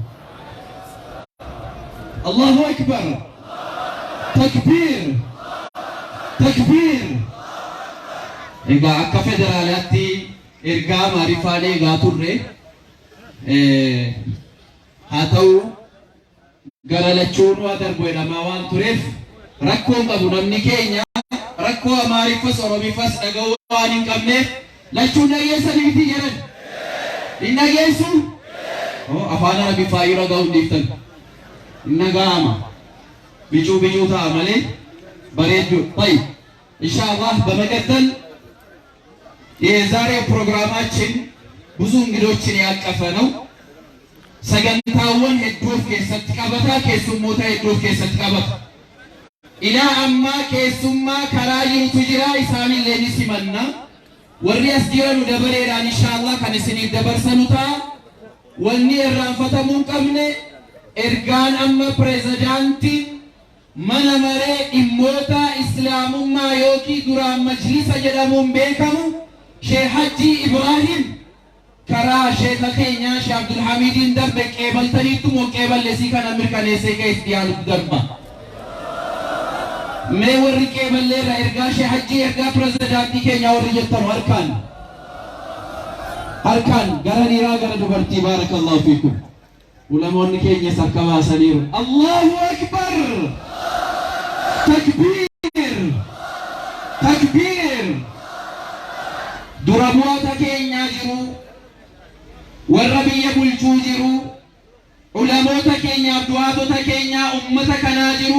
Speaker 2: Allahu akbar. Takbir. Takbir. Egaa akka federaalaatti ergaa maarifaalee egaa turre haa ta'u gara lachuun waa darbu jedhamaa waan tureef rakkoon qabu namni keenya rakkoo amaariffas oromiffas dhaga'uu waan hin qabneef lachuun dhageessaniiti jedhan hin dhageessu afaan arabii faayyuu dhaga'uu hin dhiiftan hin dhaga'ama bicuu ta'a malee bareedduu ta'i inshaallah በመቀጠል የዛሬው ፕሮግራማችን ብዙ እንግዶችን ያቀፈ ነው። ሰገንታውን ሄዶፍ ከሰት ቀበታ ከሱሞታ ሄዶፍ ከሰት ቀበታ ኢላ አማ ከሱማ ከራዩ ትጅራ ኢሳኒ ለኒሲመና ወሪ አስዲረኑ ደበሬራን ኢንሻአላህ ከነስኒ ደበርሰኑታ ወኒ ራንፈተሙን ቀምነ ኤርጋን አማ ፕሬዝዳንት መነመሬ ኢሞታ እስላሙማ ዮኪ ዱራ መጅሊስ ጀዳሙን ቤከሙ ሼህ ሐጂ ኢብራሂም ከራ ሼህ ተኸኛ ሼህ አብዱል ሐሚድን ደርበ ቀበልተኒቱ ሞቀበል ለሲ ከነ ምርከኔ ሰይቀስ ዲያሉ ደርባ ሜ ወሪ ቀበል ለራ ኤርጋ ሼህ ሐጂ ኤርጋ ፕሬዝዳንት ኬኛ ወሪ ጀተሩ አርካን ገረኒራ ገረ ዱበርቲ ባረከላሁ ፊኩም ዑለማውን ኬኛ ሰከባ ሰሊሩ አላሁ አክበር ተክቢር ተክቢር ዱረሞታ ኬኛ ጅሩ ወረብየ ቡልቹ ጅሩ ዑለሞታ ኬኛ ዱዓቶታ ኬኛ ኡመተ ከና ጅሩ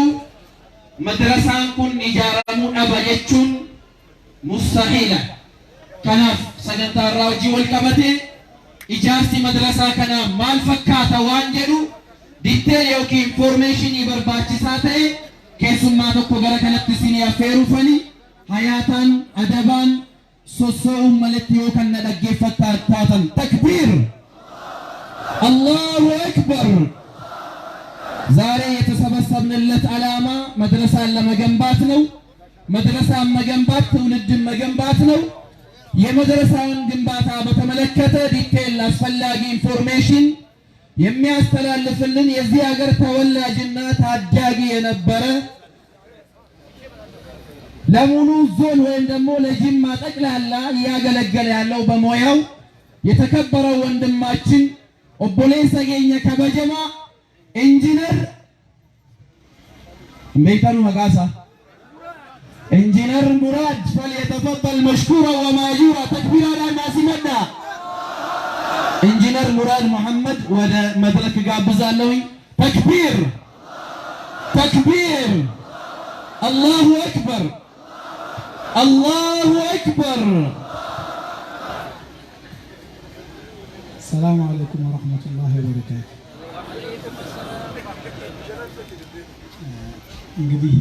Speaker 2: መድረሳን ኩን ኢጃረሙ አበጀቹን ሙስተሂላ ከናፍ ሰገንታራ ወጂ ወልቀበቴ ኢጃርሲ መድረሳ ከና ማል ፈካታ ዋን ጀዱ ዲቴል ዮኪ ኢንፎርሜሽን ይበርባቺሳ ተኤ ኬሱማ tokko gara kanatti isinii affeerufani hayaataan adabaan soso'uun malatti yoo kan na dhaggeeffattaa taatan takbiir Allahu akbar ዛሬ የተሰበሰብንለት ዓላማ መድረሳን ለመገንባት ነው። መድረሳን መገንባት ትውልድን መገንባት ነው። የመድረሳውን ግንባታ በተመለከተ ዲቴል አስፈላጊ ኢንፎርሜሽን የሚያስተላልፍልን የዚህ ሀገር ተወላጅና ታዳጊ የነበረ ለሙሉ ዞን ወይም ደግሞ ለጅማ ጠቅላላ ያገለገለ ያለው በሞያው የተከበረው ወንድማችን ኦቦሌሳ ገኘ ከበጀማ ኢንጂነር መይተሩ መጋሳ ኢንጂነር ሙራድ فليتفضل مشكورا وماجورا تكبيرا الناس مدى ኢንጂነር ሙራድ መሐመድ ወደ መድረክ ጋብዛለሁ። ተክቢር ተክቢር አላሁ አክበር አላሁ አክበር
Speaker 8: السلام عليكم ورحمة الله وبركاته. እንግዲህ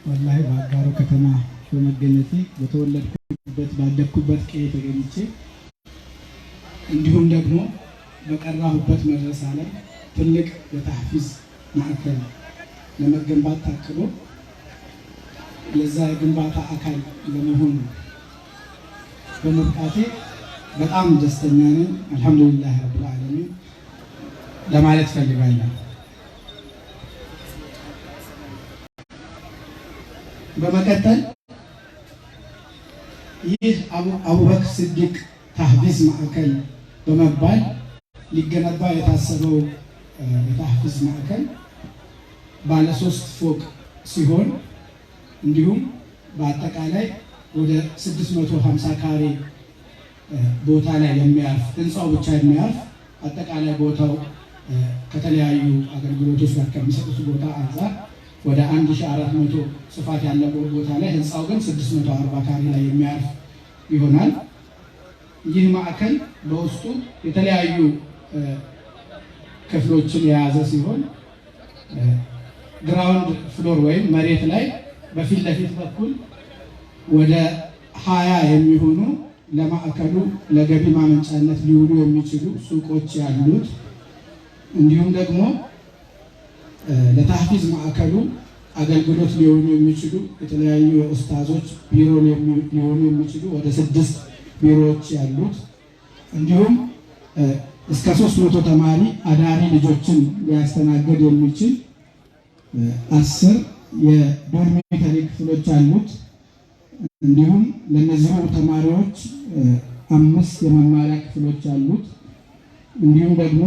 Speaker 8: ወላሂ በአጋሮ ከተማ በመገኘቴ በተወለድኩበት ባደግኩበት ቀዬ ተገኝቼ እንዲሁም ደግሞ በቀራሁበት መድረሳ ላይ ትልቅ የተህፊዝ ማዕከል ለመገንባት ታቅዶ ለዛ የግንባታ አካል ለመሆን በመብቃቴ በጣም ደስተኛ ነኝ። አልሐምዱሊላህ ረብል ዓለሚን ለማለት ፈልጋለሁ። በመቀጠል ይህ አቡበክር ሲዲቅ ተህፊዝ ማዕከል በመባል ሊገነባ የታሰበው የተህፊዝ ማዕከል ባለ 3 ፎቅ ሲሆን እንዲሁም በአጠቃላይ ወደ 650 ካሬ ቦታ ላይ የሚያርፍ ህንፃው ብቻ የሚያርፍ አጠቃላይ ቦታው ከተለያዩ አገልግሎቶች ጋር ከሚሰጡት ቦታ አንፃር ወደ 1400 ስፋት ያለው ቦታ ላይ ህንፃው ግን 640 ካሬ ላይ የሚያርፍ ይሆናል። ይህ ማዕከል በውስጡ የተለያዩ ክፍሎችን የያዘ ሲሆን ግራውንድ ፍሎር ወይም መሬት ላይ በፊት ለፊት በኩል ወደ 20 የሚሆኑ ለማዕከሉ ለገቢ ማመንጫነት ሊውሉ የሚችሉ ሱቆች ያሉት እንዲሁም ደግሞ ለተህፊዝ ማዕከሉ አገልግሎት ሊሆኑ የሚችሉ የተለያዩ ኡስታዞች ቢሮ ሊሆኑ የሚችሉ ወደ 6 ቢሮዎች ያሉት እንዲሁም እስከ 300 ተማሪ አዳሪ ልጆችን ሊያስተናግድ የሚችል 10 የዶርሚተሪ ክፍሎች አሉት። እንዲሁም ለነዚህ ተማሪዎች 5 የመማሪያ ክፍሎች አሉት። እንዲሁም ደግሞ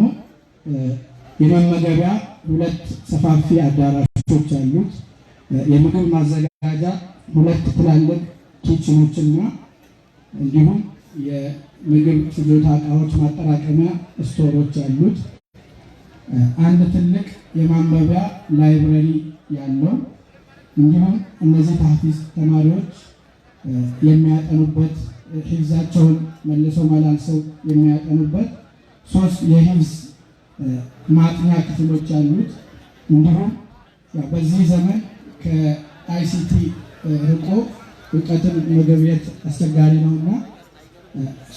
Speaker 8: የመመገቢያ 2 ሰፋፊ አዳራሾች አሉት። የምግብ ማዘጋጃ 2 ትላልቅ ኪችኖችና እንዲሁም የምግብ ፍጆታ ዕቃዎች ማጠራቀሚያ ስቶሮች አሉት። አንድ ትልቅ የማንበቢያ ላይብረሪ ያለው እንዲሁም እነዚህ ተህፊዝ ተማሪዎች የሚያጠኑበት ሂፍዛቸውን መልሰው መላልሰው የሚያጠኑበት 3 የሂፍዝ ማጥኛ ክፍሎች አሉት። እንዲሁም በዚህ ዘመን ከአይሲቲ ርቆ እውቀትን መገብየት አስቸጋሪ ነውና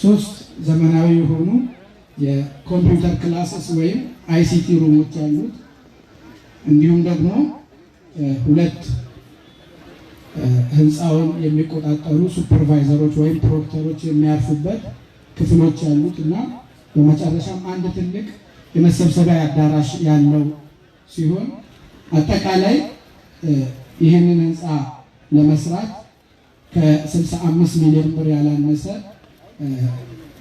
Speaker 8: 3 ዘመናዊ የሆኑ የኮምፒውተር ክላስስ ወይም አይሲቲ ሩሞች አሉት። እንዲሁም ደግሞ 2 ህንፃውን የሚቆጣጠሩ ሱፐርቫይዘሮች ወይም ፕሮክተሮች የሚያርፉበት ክፍሎች ያሉት እና በመጨረሻም አንድ ትልቅ የመሰብሰቢያ አዳራሽ ያለው ሲሆን አጠቃላይ ይህንን ህንፃ ለመስራት ከ65 ሚሊዮን ብር ያላነሰ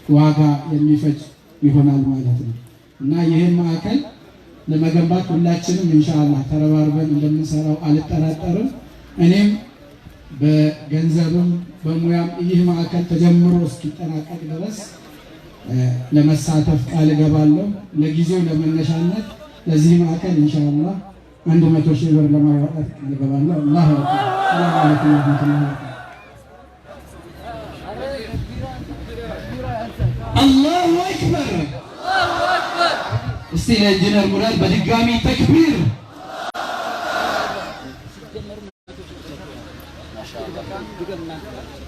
Speaker 8: ዋጋ የሚፈጅ ይሆናል ማለት ነው እና ይህን ማዕከል ለመገንባት ሁላችንም ኢንሻአላህ ተረባርበን እንደምንሰራው አልጠራጠርም። እኔም በገንዘብም በሙያም ይህ ማዕከል ተጀምሮ እስኪጠናቀቅ ድረስ ለመሳተፍ ቃል እገባለሁ። ለጊዜው ለመነሻነት ለዚህ ማዕከል ኢንሻአላህ 100,000 ብር ለማዋጣት ቃል እገባለሁ። አላሁ አክበር። ሰላም አለይኩም ወራህመቱላሂ
Speaker 2: አላሁ አክበር። እስቲ ለኢንጂነር ሙራድ በድጋሚ ተክቢር።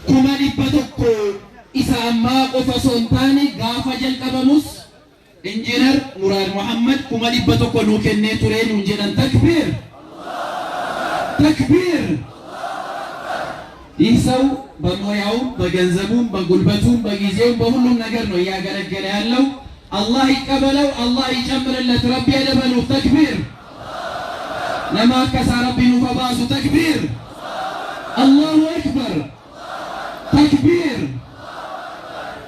Speaker 2: kuma 100 isa ammaa qofa osoo hin taane gaafa jalqabamus ኢንጂነር ሙራድ መሐመድ kuma 100 nuu kennee turee nuun jedhan ተክቢር ተክቢር። ይህ ሰው በሙያውም በገንዘቡም በጉልበቱም በጊዜውም በሁሉም ነገር ነው እያገለገለ ያለው። አላህ ይቀበለው፣ አላህ ይጨምርለት። ረቢ ያደበሉ ተክቢር። ለማከሳ ረቢ ኑፈባሱ ተክቢር። አላሁ አክበር ተክቢር።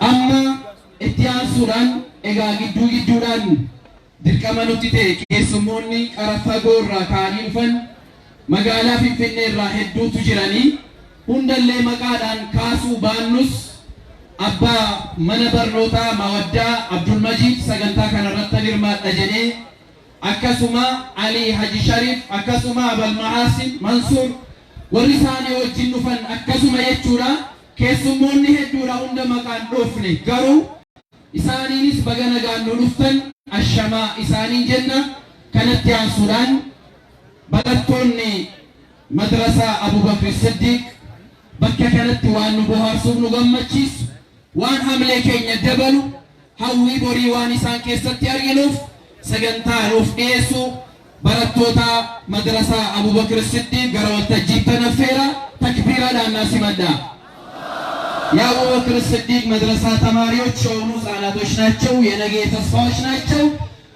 Speaker 2: አማ ኢትያን ሱዳን ኤጋ ጊዱዳን ድርቀማ ኑቲ ta'e keessummoonni qara fagoo irraa ka'anii dhufan magaalaa Finfinnee irraa hedduutu jiranii hundallee maqaadhaan kaasuu baannus abbaa mana barnootaa Mawaddaa Abdul Majid sagantaa kanarratti hirmaadha jedhee akkasuma Ali Haji Sharif akkasuma Abal Mahasin Mansuur warri isaanii wajjin dhufan akkasuma jechuudha. keessummoonni hedduudha hunda maqaan dhoofne garuu إسانينيس بغانا غانو نفتن الشماء إسانين جنة كانت يا سودان بلدتوني مدرسة أبو بكر الصديق بكا كانت وان بوهار سوبنو غمتشيس وان حملة كينيا دبلو هاوي بوري وان إسان كيست يارجنوف سجنتا روف إيسو بلدتوتا مدرسة أبو بكر الصديق غروت تجيب تنفيرا تكبيرا للناس مدى يا أبو بكر الصديق مدرسة تماريوت شونوس على دوشناتشو ينجي تصفاشناتشو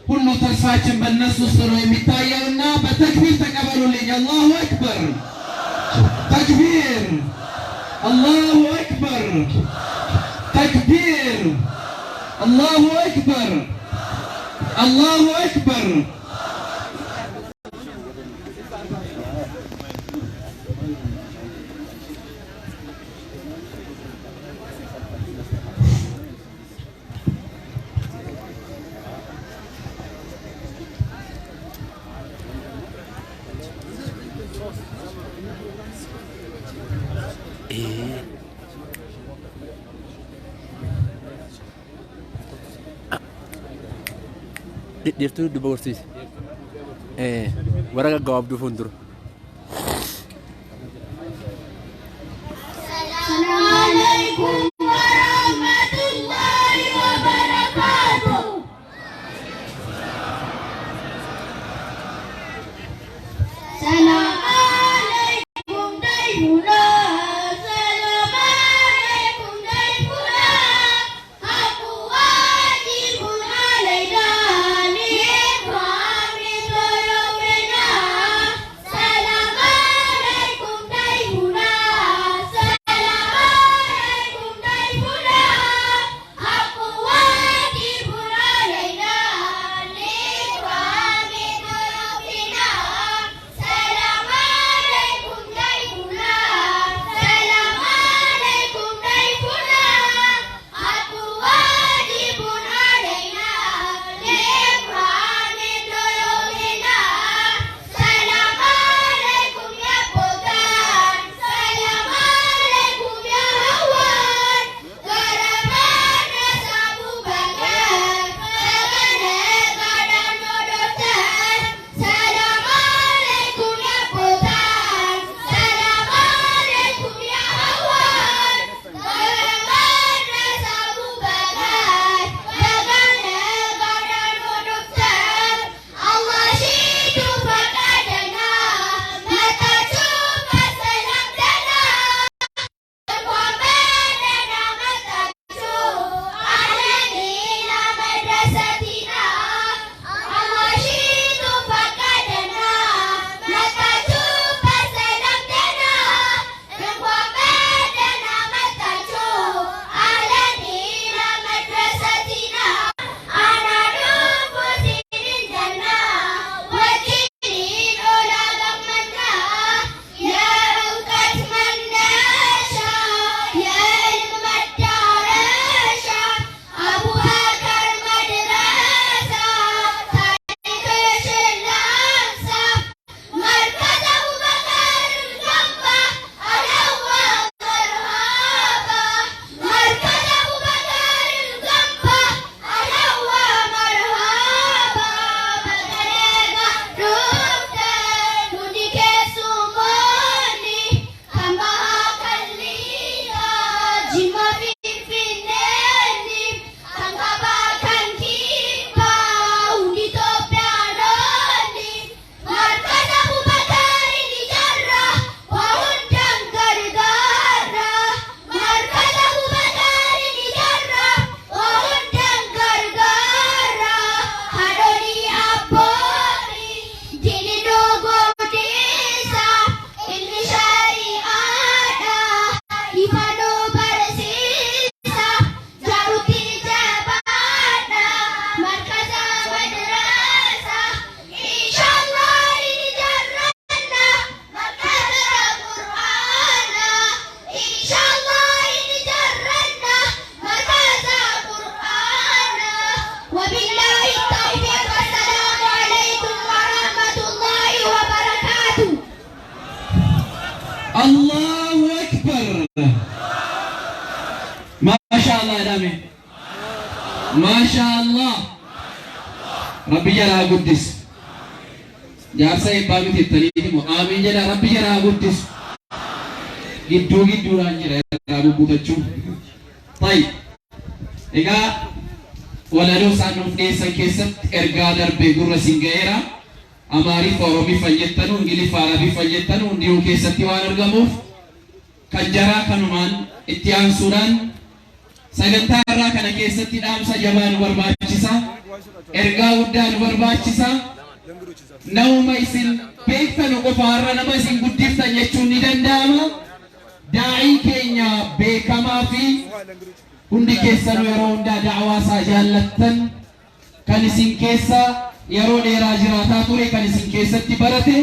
Speaker 2: كل تصفاشن بالناس وصلوا يمتايرنا بتكبير تكبروا لي الله أكبر تكبير الله أكبر تكبير الله أكبر الله أكبر
Speaker 9: Dirtu di bawah sih. Warga gawab du fundur.
Speaker 3: Assalamualaikum warahmatullahi wabarakatuh. Assalamualaikum daifuna. Assalamualaikum daifuna. Aku wajibun alaina. Assalamualaikum daifuna. Assalamualaikum daifuna. Aku wajibun alaina. Liqami dhurufina. Assalamualaikum daifuna. Assalamualaikum daifuna. Aku wajibun alaina. Liqami dhurufina. Assalamualaikum ya Sultan. Assalamualaikum ya Hawan. Garamana sabu bakar. Bagana badan modotan. Assalamualaikum ya Sultan. Assalamualaikum ya Hawan. Garamana sabu bakar. Bagana badan modotan. Allah syidu fakadana. Mata cuba salam dana. Wabadana mata cu. Ahlanina madrasatina. Allah syidu fakadana. Mata cuba salam dana. Wabadana mata cu. Ahlanina madrasatina. Ana nufusinin jannah. Wakilin ulagam manna. Ya ukat mandasha. Ya ilmaddarasha. Abu Bakar madrasa. Tarikh al-Lamsa. Markaz Abu Bakar al-Gamba. Alawa marhaba. Markaz Abu Bakar al-Gamba. Alawa marhaba. Bagarega ruftan. Unike sumoni. Hamba kalliga. Jima finfineni. Hamba bakan kipa. Undito pianoni. Markaz Abu Bakar ini jarrah. Wahundang gargara. Markaz Abu Bakar ini jarrah. Wahundang gargara. Hadoni abori. Dini dogo desa. Ini syariada. Ifano bersisa. Jaruti jabana. Markaz madrasa. Insyaallah ini jarrana. Markaz Qur'ana. Insyaallah ini jarrana. Markaz Qur'ana. Wabillahi taufiq. Wassalamualaikum warahmatullahi wabarakatuh.
Speaker 2: الله أكبر ما شاء الله يا دامي ما شاء الله ربي جل قدس جالسة يبامي تتليهم آمين جل ربي جل قدس جدو رانجر رابو بوتشو طيب إذا ولا لو سانو فنيسا كيسة إرجع دربي قرر سينجيرا أماري فوروبي فجتنو إنجلي فارابي فجتنو نديو كيسة تيوان أرجموف كجرا كنومان إتيان سوران سجنتارا كنا كيسة تدام سجبان ورباچيسا إرجع ودان ورباچيسا نوما يسين بيكتنو كفارا نما يسين قديفتا يچون ندنداما داعي كينيا بيكما في hundi keessan yeroo hundaa da'waa isaa jaallattan kan isin keessa yeroo dheeraa jiraataa ture kan isin keessatti barate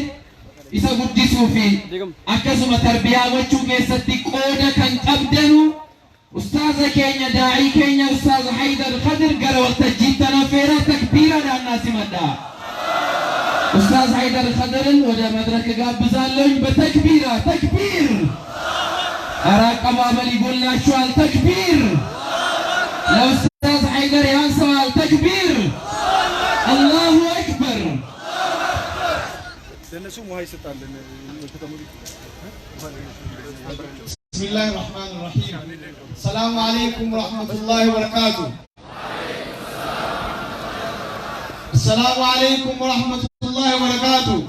Speaker 2: isa guddisuu fi akkasuma tarbiyaa gochuu keessatti qooda kan qabdanu ustaaza keenya daa'ii keenya ustaaza Haydar Khadir gara waltajjiitti nafeera takbiiraadhaan naasimadha ustaaz Haydar Khadirin ወደ መድረክ ጋብዛለሁኝ በተክቢራ ተክቢር أراقب يقول لا شو التكبير لو أستاذ حيدر ينسى التكبير الله أكبر
Speaker 8: بسم الله الرحمن الرحيم السلام عليكم ورحمة الله وبركاته السلام عليكم ورحمة الله وبركاته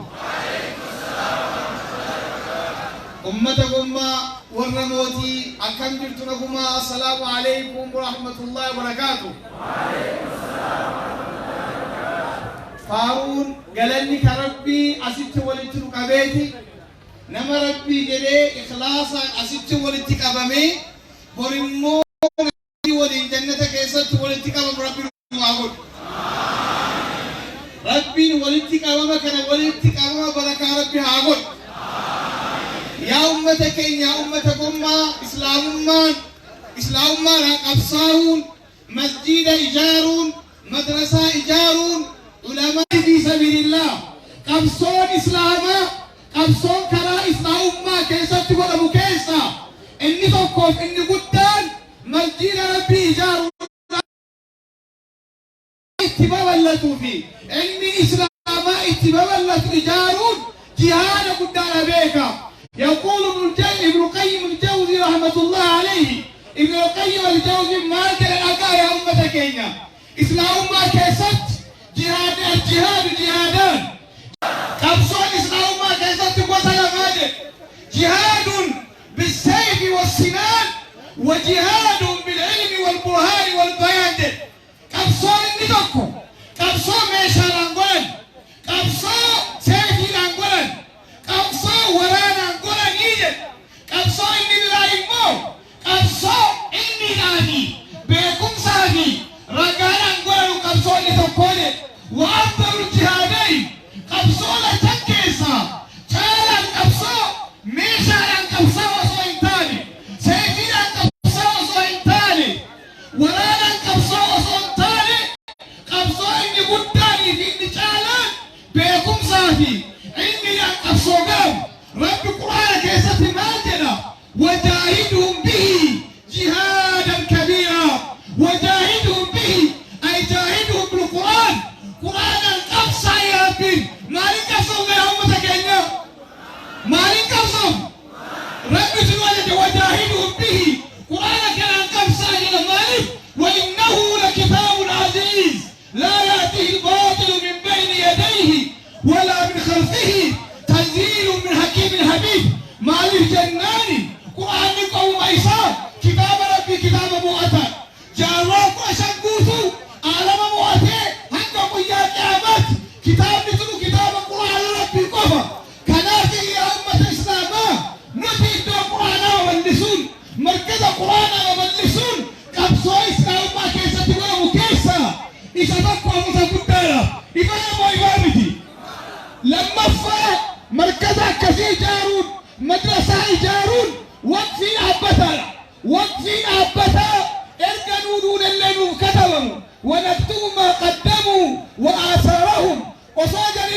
Speaker 8: أمتكم والرموتي أكم جرتنكما السلام عليكم ورحمة الله وبركاته فارون قالني كربي أسيت ولدتك أبيتي نما ربي جلي إخلاصا أسيت ولدتك أبامي برمو ولد جنتك يسات ولدتك أبام ربي معقول ربي ولدتك أبام كان ولدتك أبام بركة ربي معقول يا أمتك يا أمتكم إسلام ما أبصارون مسجد إيجارون مدرسة إيجارون علماء في سبيل الله قبصون إسلاما قبصون كرا إسلام ما كيسا تقول أبو كيسا إني فوقف إني قدان مسجد ربي إيجارون اتباع الله فيه إني إسلاما اتباع الله إيجارون جهاد قدان أبيكا يقول ابن القيم الجوزي رحمة الله عليه ابن القيم الجوزي ما قال الأقا يا أمة كينيا إسلام ما كيست جهادان قبصون إسلام ما كيست وصل ماجد جهاد بالسيف والسنان وجهاد بالعلم والبرهان والبيان قبصون النتوكو قبصون ميشا لانقلن قبصون سيفي لانقلن قبصون ورانا قبصو إني لائمو قبصو إني لاني بيكم ساقي رقانا نقول قبصو اللي تقولي وأفضل الجهادين قبصو لتنكيسا تالا قبصو ميشا قبصو وصو انتالي سيفي قبصو وصو انتالي ورانا قبصو وصو انتالي قبصو إني قداني في النجالان بيكم ساقي إني قبصو قام رب القرآن كيسة ماجنا وجاهدهم به جهادا كبيرا وجاهدهم به أي جاهدهم بالقرآن قرآن القبصة يا بن مالك قبصهم يا أمتك إنا مالك قبصهم رب الجلال وجاهدهم به قرآن كان قبصة إلى مالك وإنه لكتاب عزيز لا يأتيه الباطل من بين يديه ولا من خلفه تنزيل من حكيم حميد مالك جناني قرآن قوم إيسان كتاب ربي كتاب مؤتى جاروك أشنقوتو عالم مؤتى هنگا قياد قيامات كتاب نتلو كتاب قرآن ربي قفا كنافي يا أمة إسلاما نتيجة قرآن وملسون مركز قرآن وملسون قبصو إسلام ما كيسا تقول مكيسا إذا تقوى متقدرة إذا ما إمامتي لما فا مركزا كسي جارون مدرسة إيجارون وقفين أبتا إرقنون اللي كتبهم ونكتب ما قدموا وآثارهم وصاجر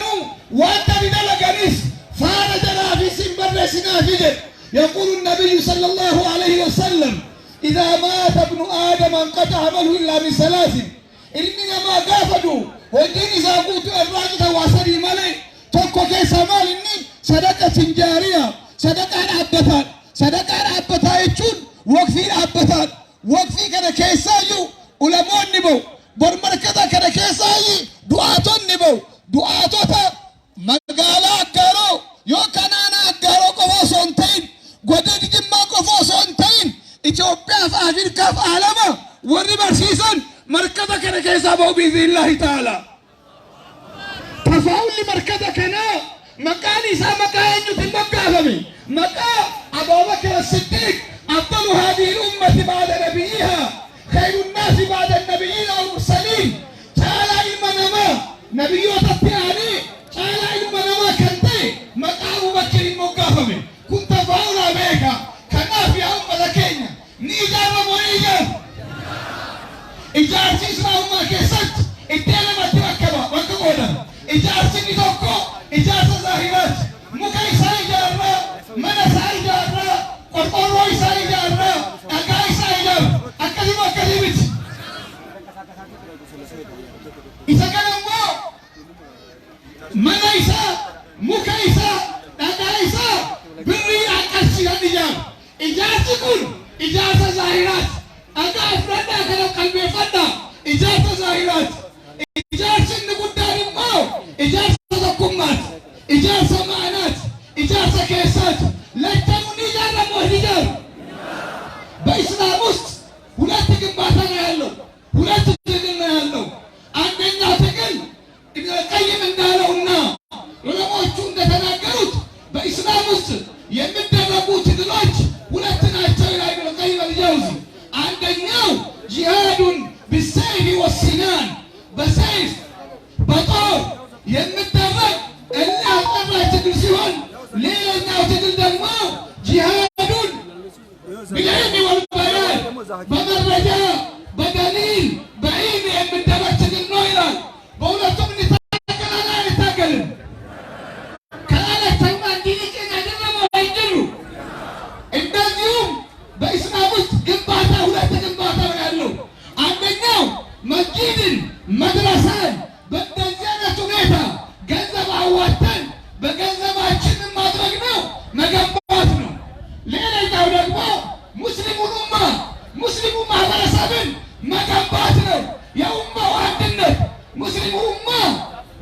Speaker 8: لهم وأنت بدل قريس فارجنا في سنبر سنافذ يقول النبي صلى الله عليه وسلم
Speaker 10: إذا مات ابن آدم انقطع عمله إلا من ثلاث إني ما قافدوا والدين إذا قلت الراجل واسري مالي توكو كيس مال إني صدقة جارية صدقة عبتها يجون وقفي عبتها وقفي كذا كيسايو علماء نبو برمركضة كذا كيساي دعاتون نبو دعاتوتا مقالا أقارو يو كنانا أقارو قفو سنتين قدد جمع قفو سنتين إثيوبيا في أفريقيا في عالمه وربر سيسن مركزة كذا كيسابو بإذن الله تعالى تفاول لمركزة كنا مكاني سا مكان يتمكافمي مكا أبو بكر الصديق أفضل هذه الأمة بعد نبيها خير الناس بعد النبيين والمرسلين تعالى المنما نبيوت التعاني تعالى المنما كنتي مكا أبو بكر المكافمي كنت فاول أمريكا كنا في أمة كينيا نيجار ومويجار إجار سيسنا أمة كيست إتيانا ما تركبا وكبودا إجار سيني توقو إجار سظاهرات مكاي ساي جارنا من ساي جارنا قرطوروي ساي جارنا أقاي ساي جار أكلمة كلمت إذا كان أمو من إيسا مكايسا أقايسا بري أكسي الإجار إجار سيكون إجار سظاهرات أقاي فردا كلام قلبي فردا إجار سظاهرات إجار سن قدار الماء إجار سكمات إجار سمانات إجار سكيسات لا تنوني جارة مهدجار بإسلام مست ولا تقل باتنا يالو ولا تقلنا يالو عندنا تقل ابن القيم اندالونا ولا موجون تناقرت بإسلام مست يمد الربوت دلوج ولا تناجر ابن القيم الجوزي عندنا جهاد بالسيف والسنان بسيف بطار يمدرك اللي أطلع تدرسون ليه أنه تدلدلمو جهاد بالعلم والبيان بمرجاء بدليل بعيد يمدرك تدلنويلا بولا تبني تاكل أنا نتاكل كلانا تلمان ديني كنا جرمو هيجرو إبدال يوم بإسلامس قنباتا ولا تقنباتا ويالو عندنا مسجد مدرسة بالدنجانة ميتا ገንዘብ አዋተን በገንዘባችን ማድረግ ነው መገንባት ነው። ሌላኛው ደግሞ ሙስሊሙ ማህበረሰብን መገንባት ነው። የኡማው አንድነት ሙስሊሙ ኡማ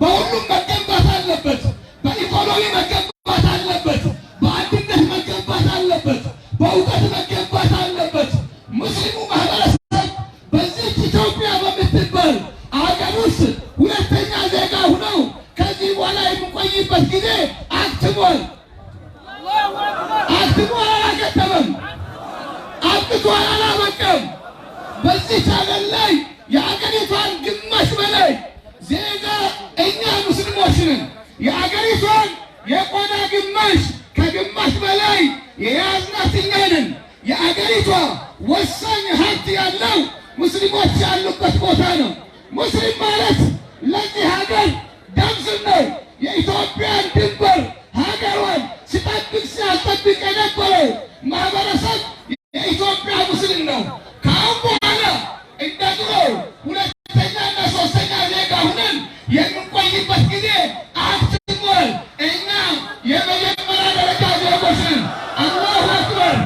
Speaker 10: በሁሉም መገንባት አለበት። በኢኮኖሚ መገንባት አለበት። በአንድነት መገንባት አለበት። በእውቀት መገንባት አለበት። ሙስሊሙ ማህበረሰብ በዚህ ኢትዮጵያ በምትባል አገር ውስጥ ሁለተኛ ዜጋ ሆነው ከዚህ በኋላ የሚቆይበት ጊዜ አክትሟል። አላከተመም። አብቅቷል፣ አላበቀም። በዚህ ሀገር ላይ የአገሪቷን ግማሽ በላይ ዜጋ እኛ ሙስሊሞች ነን። የአገሪቷን የቆዳ ግማሽ ከግማሽ በላይ የያዝናት እኛ ነን። የአገሪቷ ወሳኝ ሀብት ያለው ሙስሊሞች ያሉበት ቦታ ነው። ሙስሊም ማለት ለዚህ ሀገር ደምስር ነው። የኢትዮጵያን ድንበር ሀገሯን ሲጠብቅ ሲያስጠብቅ የነበረው ማህበረሰብ የኢትዮጵያ ሙስሊም ነው። ከአሁን በኋላ እንደ ድሮው ሁለተኛና ሶስተኛ ዜጋ ሁነን የምንቆይበት ጊዜ አክትሟል። እኛ የመጀመሪያ ደረጃ ዜጎች ነን። አላሁ አክበር፣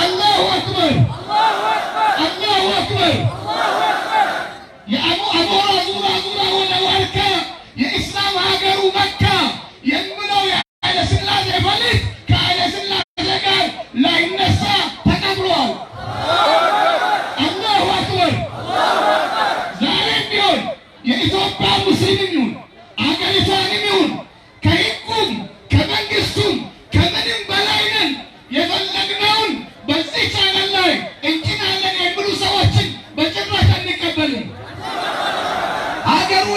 Speaker 10: አላሁ አክበር፣ አላሁ አክበር። የአሞራ ዙራ ዙራ ወደ ዋልካ የኢስላም ሀገሩ መካ የምለው የኃይለ ሥላሴ ፈሊጥ ከኃይለ ሥላሴ ጋር ላይነሳ ተቀብሯል። አላሁ አክበር። ዛሬም ቢሆን የኢትዮጵያ ሙስሊም ይሁን አገሪቷንም ይሁን ከሕጉም ከመንግስቱም ከምንም በላይ ነን። የፈለግነውን በዚህ ቻናል ላይ እንጭናለን የሚሉ ሰዎችን በጭራሽ አንቀበልም። ሀገሩ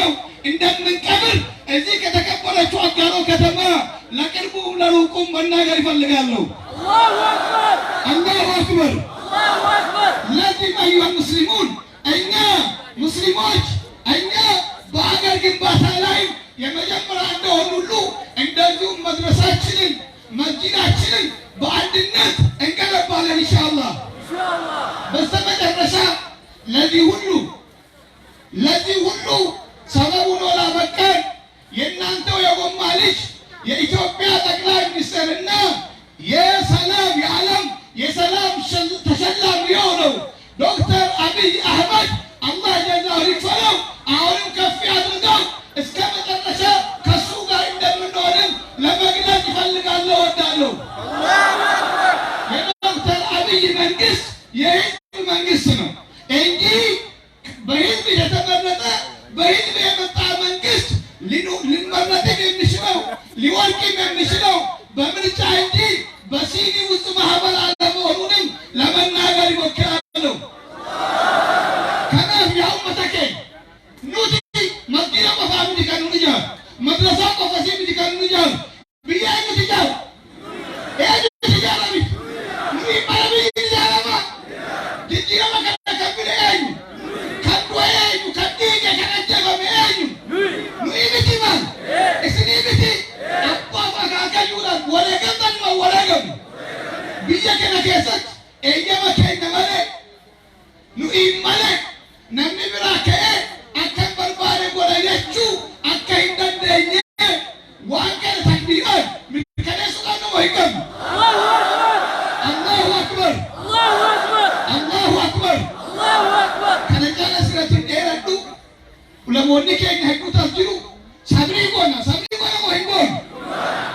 Speaker 10: ነው እንደምንቀብር እዚህ ከተቀበረችው አጋሮ ከተማ ለቅርቡም ለሩቁም መናገር ይፈልጋለሁ። አላሁ አክበር። ለዚህ አዩሃ ሙስሊሙን እኛ ሙስሊሞች እኛ በአገር ግንባታ ላይ የመጀመሪያ እንደሆኑ ሁሉ እንደዚሁም መድረሳችንን መስጂዳችንን በአንድነት እንገነባለን ኢንሻአላህ። በስተመጨረሻ ለዚህ ሁሉ ሰበቡን ላበቃን የእናንተው የጎማ ልጅ የኢትዮጵያ ጠቅላይ ሚኒስትርና የዓለም የሰላም ተሸላሚ የሆነው ዶክተር አብይ አህመድ አላህ ጀዛው ይክፈለው። አሁንም ከፍ ያድርገው። እስከ መጨረሻ ከሱ ጋር እንደምንሆንም ለመግለጽ እፈልጋለሁ እወዳለሁ። የዶክተር አብይ መንግስት የህዝብ መንግስት ነው እንጂ በህዝብ የተመረጠ በህዝብ የመጣ መንግስት ሊመረጥም የሚችለው ሊወድቅም የሚችለው በምርጫ እንጂ በሲኒ ውስጥ ማህበር አለመሆኑንም ለመናገር ይሞክራለሁ። ከናፍ ያው መተኬ ኑቲ መስጊዳ ቆፋሚ ዲካኑጃ መድረሳ ቆፋሲ ዲካኑጃ ቢያይ ትጃው ኤጅ ትጃራሚ ኑይ ማለሚ ትጃራማ ዲጂራ መከከብለ ኤኝ ከዱኤኝ ከዲገ ከነጀበ ኤኝ ኑይ ቢቲማን እስኒ ቢቲ አባባ ካከዩላ ወለገም ወለገም biyya kana keessatti eeyyama keenya malee nuyi malee namni biraa ka'ee akka barbaade godha jechuu akka hin dandeenye waan kana takbiiraan mirkaneessuudhaan nama hin qabnu. Allahu akbar. Allahu akbar. Kana caala asirratti hin dheeradhu. Ulamoonni keenya hedduutu as jiru. Sabrii goona moo hin goonu?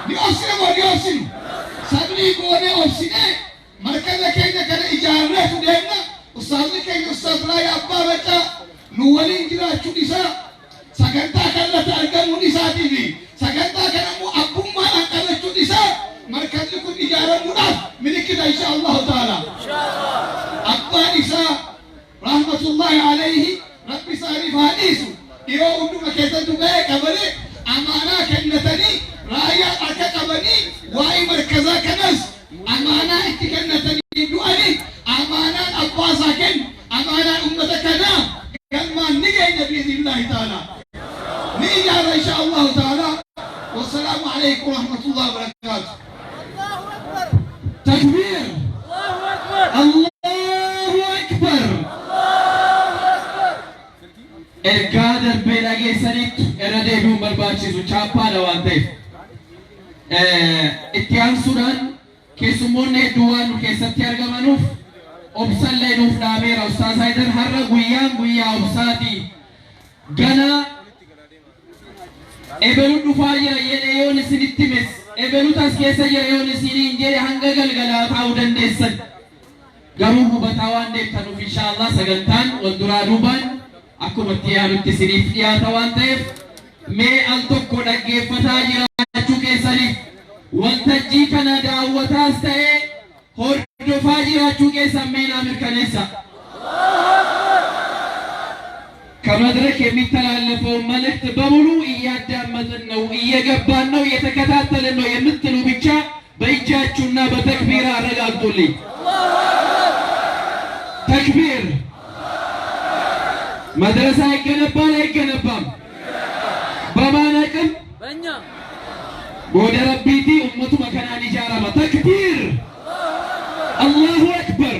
Speaker 10: Ni obsine moo ni obsinu? sabrii goone obsine markaza keenya kana ijaarreetu deemna. Ustaazni keenya ustaaz Raayyaa Abbaa Bacaa nu waliin jiraachuun isaa sagantaa kanatti argamuun isaatii fi sagantaa kana immoo abbummaadhaan qabachuun isaa markazi kun ijaaramuudhaaf milikkita insha Allahu ta'ala. Abbaan isaa rahmatullahi alayhi rabbi isaaniif haa dhiisu yeroo hunduma keessattu ba'ee qabalee amaanaa kennatanii raayyaa akka qabanii waa'ee markazaa kanas amaanaa itti kennatanii du'anii amaanaan abbaasaa kennu amaanaan ummata kanaa galmaan ni geenya bi'iidhnillahi ta'ala ni ijaara insha Allahu ta'ala. Wassalaamu alaykum warahmatullahi wabarakatuh. Takbir. Allahu akbar. Ergaa darbee dhageessanitti irra deebi'uun barbaachisu chaappaadha waan ta'eef itti aansuudhaan keessummoonni hedduu waan nu keessatti argamanuuf obsallee nuuf dhaameera. Ustaaz Haydar har'a guyyaan guyyaa obsaati. Gana ebeluun dhufaa jira jedhe yoon isinitti himes ebeluut as keessa jira yoon isiniin jedhe hanga galgalaa taa'uu dandeessan. Garuu hubataa waan deemtanuuf inshaallah sagantaan wal duraa duubaan akkuma itti yaadutti isiniif dhiyaata waan ta'eef mee al tokko dhaggeeffataa jiraachuu keessaniif waltajjii kana daawwataas ta'ee hordofaa jiraachuu keessan mee naa mirkaneessa. ከመድረክ የሚተላለፈውን መልእክት በሙሉ እያዳመጥን ነው፣ እየገባን ነው፣ እየተከታተልን ነው የምትሉ ብቻ በእጃችሁና በተክቢር አረጋግጡልኝ። ተክቢር። መድረሳ ይገነባል አይገነባም? በማን አቅም? በእኛ ወደ ረቢቲ ኡመቱ መከናን ይጃራማ። ተክቢር። አላሁ አክበር።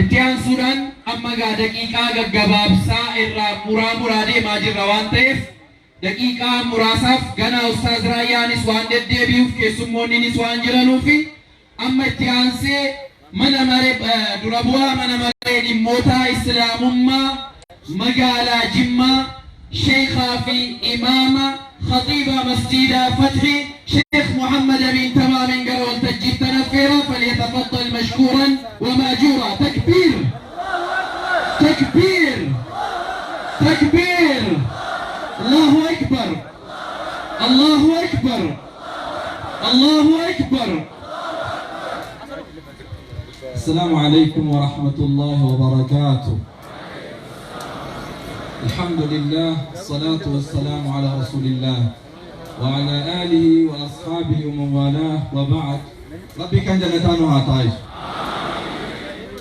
Speaker 10: እቲያን ሱዳን አማጋ ደቂቃ ገገባብሳ ኢራ ሙራሙራዴ ማጅራ ዋን ta'eef ደቂቃ ሙራሳፍ ገና ኡስታዝ ራያኒስ ዋን ደደቢው ከሱሞኒኒስ ዋን ጅራኑፊ አማ እቲያንሴ መነመሬ ዱረቡዋ መነመሬ ዲሞታ እስላሙማ መጋላ ጅማ ሼኻ ፊ ኢማማ خطيبة مسجد فتحي شيخ محمد بن تمام قرون تجيب تنفيرا فليتفضل مشكورا ومأجورا. تكبير تكبير تكبير. الله أكبر الله أكبر الله أكبر.
Speaker 11: السلام عليكم ورحمة الله وبركاته.
Speaker 5: الحمد لله الصلاة والسلام على رسول الله وعلى آله وأصحابه ومن والاه وبعد ربي كان جنتانها طايش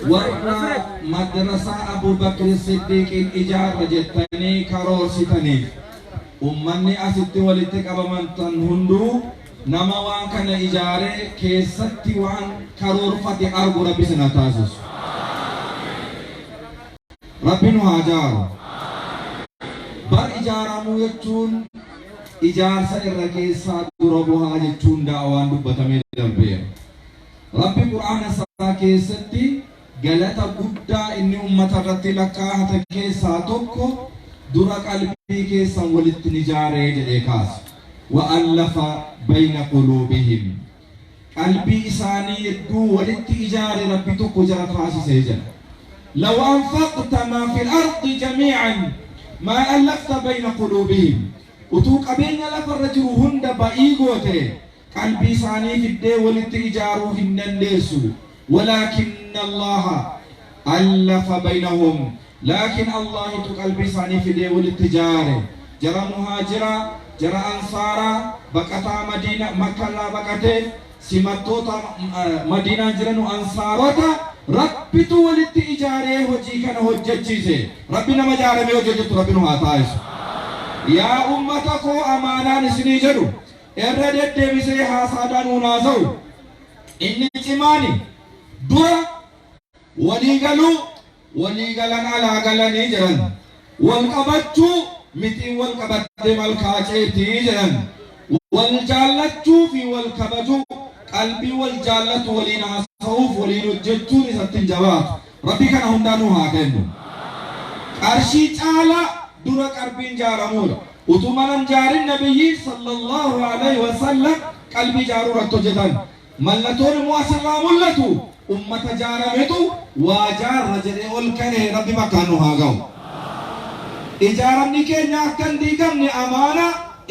Speaker 5: ورنا مدرسة أبو بكر الصديق الإجارة جتني كرور ستني أمني أسدي ولتك أبا من تنهندو نما وان كان إجارة كيستي وان كرور فتي أربو ربي سنتاسس ربي نهاجار بر إجارة مويتون إجارة سإرقيسا دربوها جتون دعوان دبتمي دبير ربي قرآن ساكيستي galata guddaa inni ummata irratti lakkaa'ate keessaa tokko dura qalbii keessan walitti ijaaree jedhee kaasa wa'allafa bayna quluubihim qalbii isaanii hedduu walitti ijaare rabbi tokko jara taasisee jedha law anfaqta maa fil ardi jamii'an maa allafta bayna quluubihim utuu qabeenya lafarra jiru hunda ba'ii goote qalbii isaanii fiddee walitti ijaaruu hin dandeessu ولكن الله ألف بينهم لكن الله تقلبي ساني في دول التجارة جرى مهاجرة جرى أنصارا بكتا مدينة مكة لا بكته سمتوتا مدينة جرى أنصاروتا ربي تول التجارة وجي كان هجتشيسه ربنا ما جارة ميوجت ربنا هاتايس يا أمتكو أمانا نسني جرو إردت دمسي حاسدان ونازو إني تماني dura walii galan alaa galanii jiran wal qabachuu miti wal qabattee malkaaceetii jiran wal jaallachuu fi wal kabajuu qalbii wal jaallatu waliin haasa'uuf waliin hojjechuun isatti hin jabaatu rabbi kana hundaanuu haa kennu qarshii caala dura qalbiin jaaramuudha utuma nan jaarin nabiyyiin sallallahu alaihi wasallam qalbii jaaruu irratti hojjetan mallattoon immoo asirraa mul'atu ummata jaarametu waa jaarra jedhee ol ka'ee rabbi bakkaan nu haa ga'u ijaaramni keenya akka hin diigamne amaana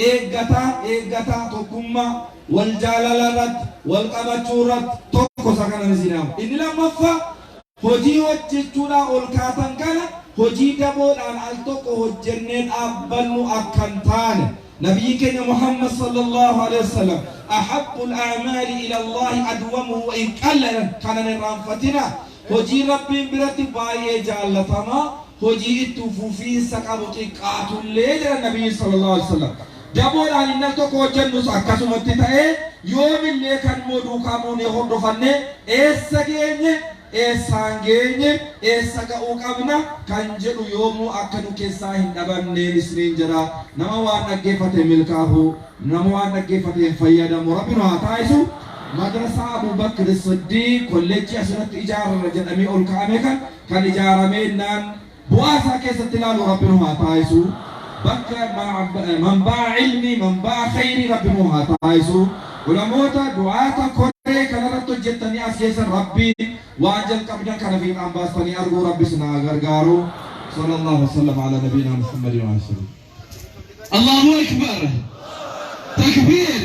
Speaker 5: eeggataa tokkummaa wal jaalala irratti wal qabachuu irratti tokko isa kana misinaama inni lammaffaa hojii hojjechuudhaan ol kaatan kana hojii daboodhaan al tokko hojjennee dhaabbannu akka hin taane نبي كان محمد صلى الله عليه وسلم أحب الأعمال إلى الله أدومه وإن قل كان نرانفتنا هجي ربي برتي باي جالتما هجي التوفوفي سكابو تقات الليل النبي صلى الله عليه وسلم جابوا عن النتو كوجنوس أكاسو متتاء يوم اللي كان مودو كامون يهودو فنه إسجيني إسانجيني إساقا أوكامنا كان جلو يومو أكدو كساهن دباني نسرين جرا نما وانا كيفة ملكاهو نما وانا كيفة فيادا مرابينو هاتايسو مدرسة أبو بكر الصديق كوليجي أسنة إجارة رجل أمي أولكاميكا كان إجارة مينان بواسا كيسة تلالو ربينو هاتايسو بكر منبع علمي منبع خيري ربينو هاتايسو ولموتا دعاتا كوري كان رتو جتني أسيسا ربي وانجل قبنا كان في الأنباس فني أرجو ربي سنا غرغارو صلى الله وسلم على نبينا محمد وعلى آله
Speaker 2: الله أكبر تكبير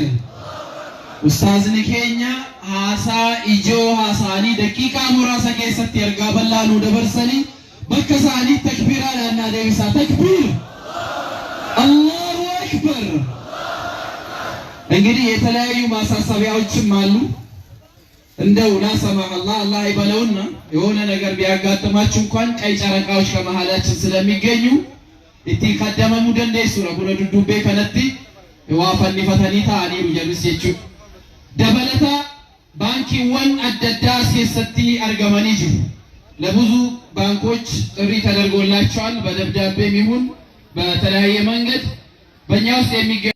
Speaker 2: أستاذ نكينيا هاسا إجو هاساني دقيقة مراسة كيسة تيرقاب الله ندبر سني بكساني تكبير على النادي تكبير الله أكبر እንግዲህ የተለያዩ ማሳሰቢያዎችም አሉ እንደው ላሰማህ አላህ ይበለውና የሆነ ነገር ቢያጋጥማችሁ እንኳን ቀይ ጨረቃዎች ከመሃላችን ስለሚገኙ እቲ ቀደመሙ ደንዴሱ ነው ዱዱቤ ከነቲ ዋፈኒ ፈተኒ ታኒሩ ጀልስየቹ ደበለታ ባንኪወን አደዳ ሲሰቲ አርገመኒ ጅሩ ለብዙ ባንኮች ጥሪ ተደርጎላቸዋል በደብዳቤም ይሁን በተለያየ መንገድ በእኛ ውስጥ የሚገኙ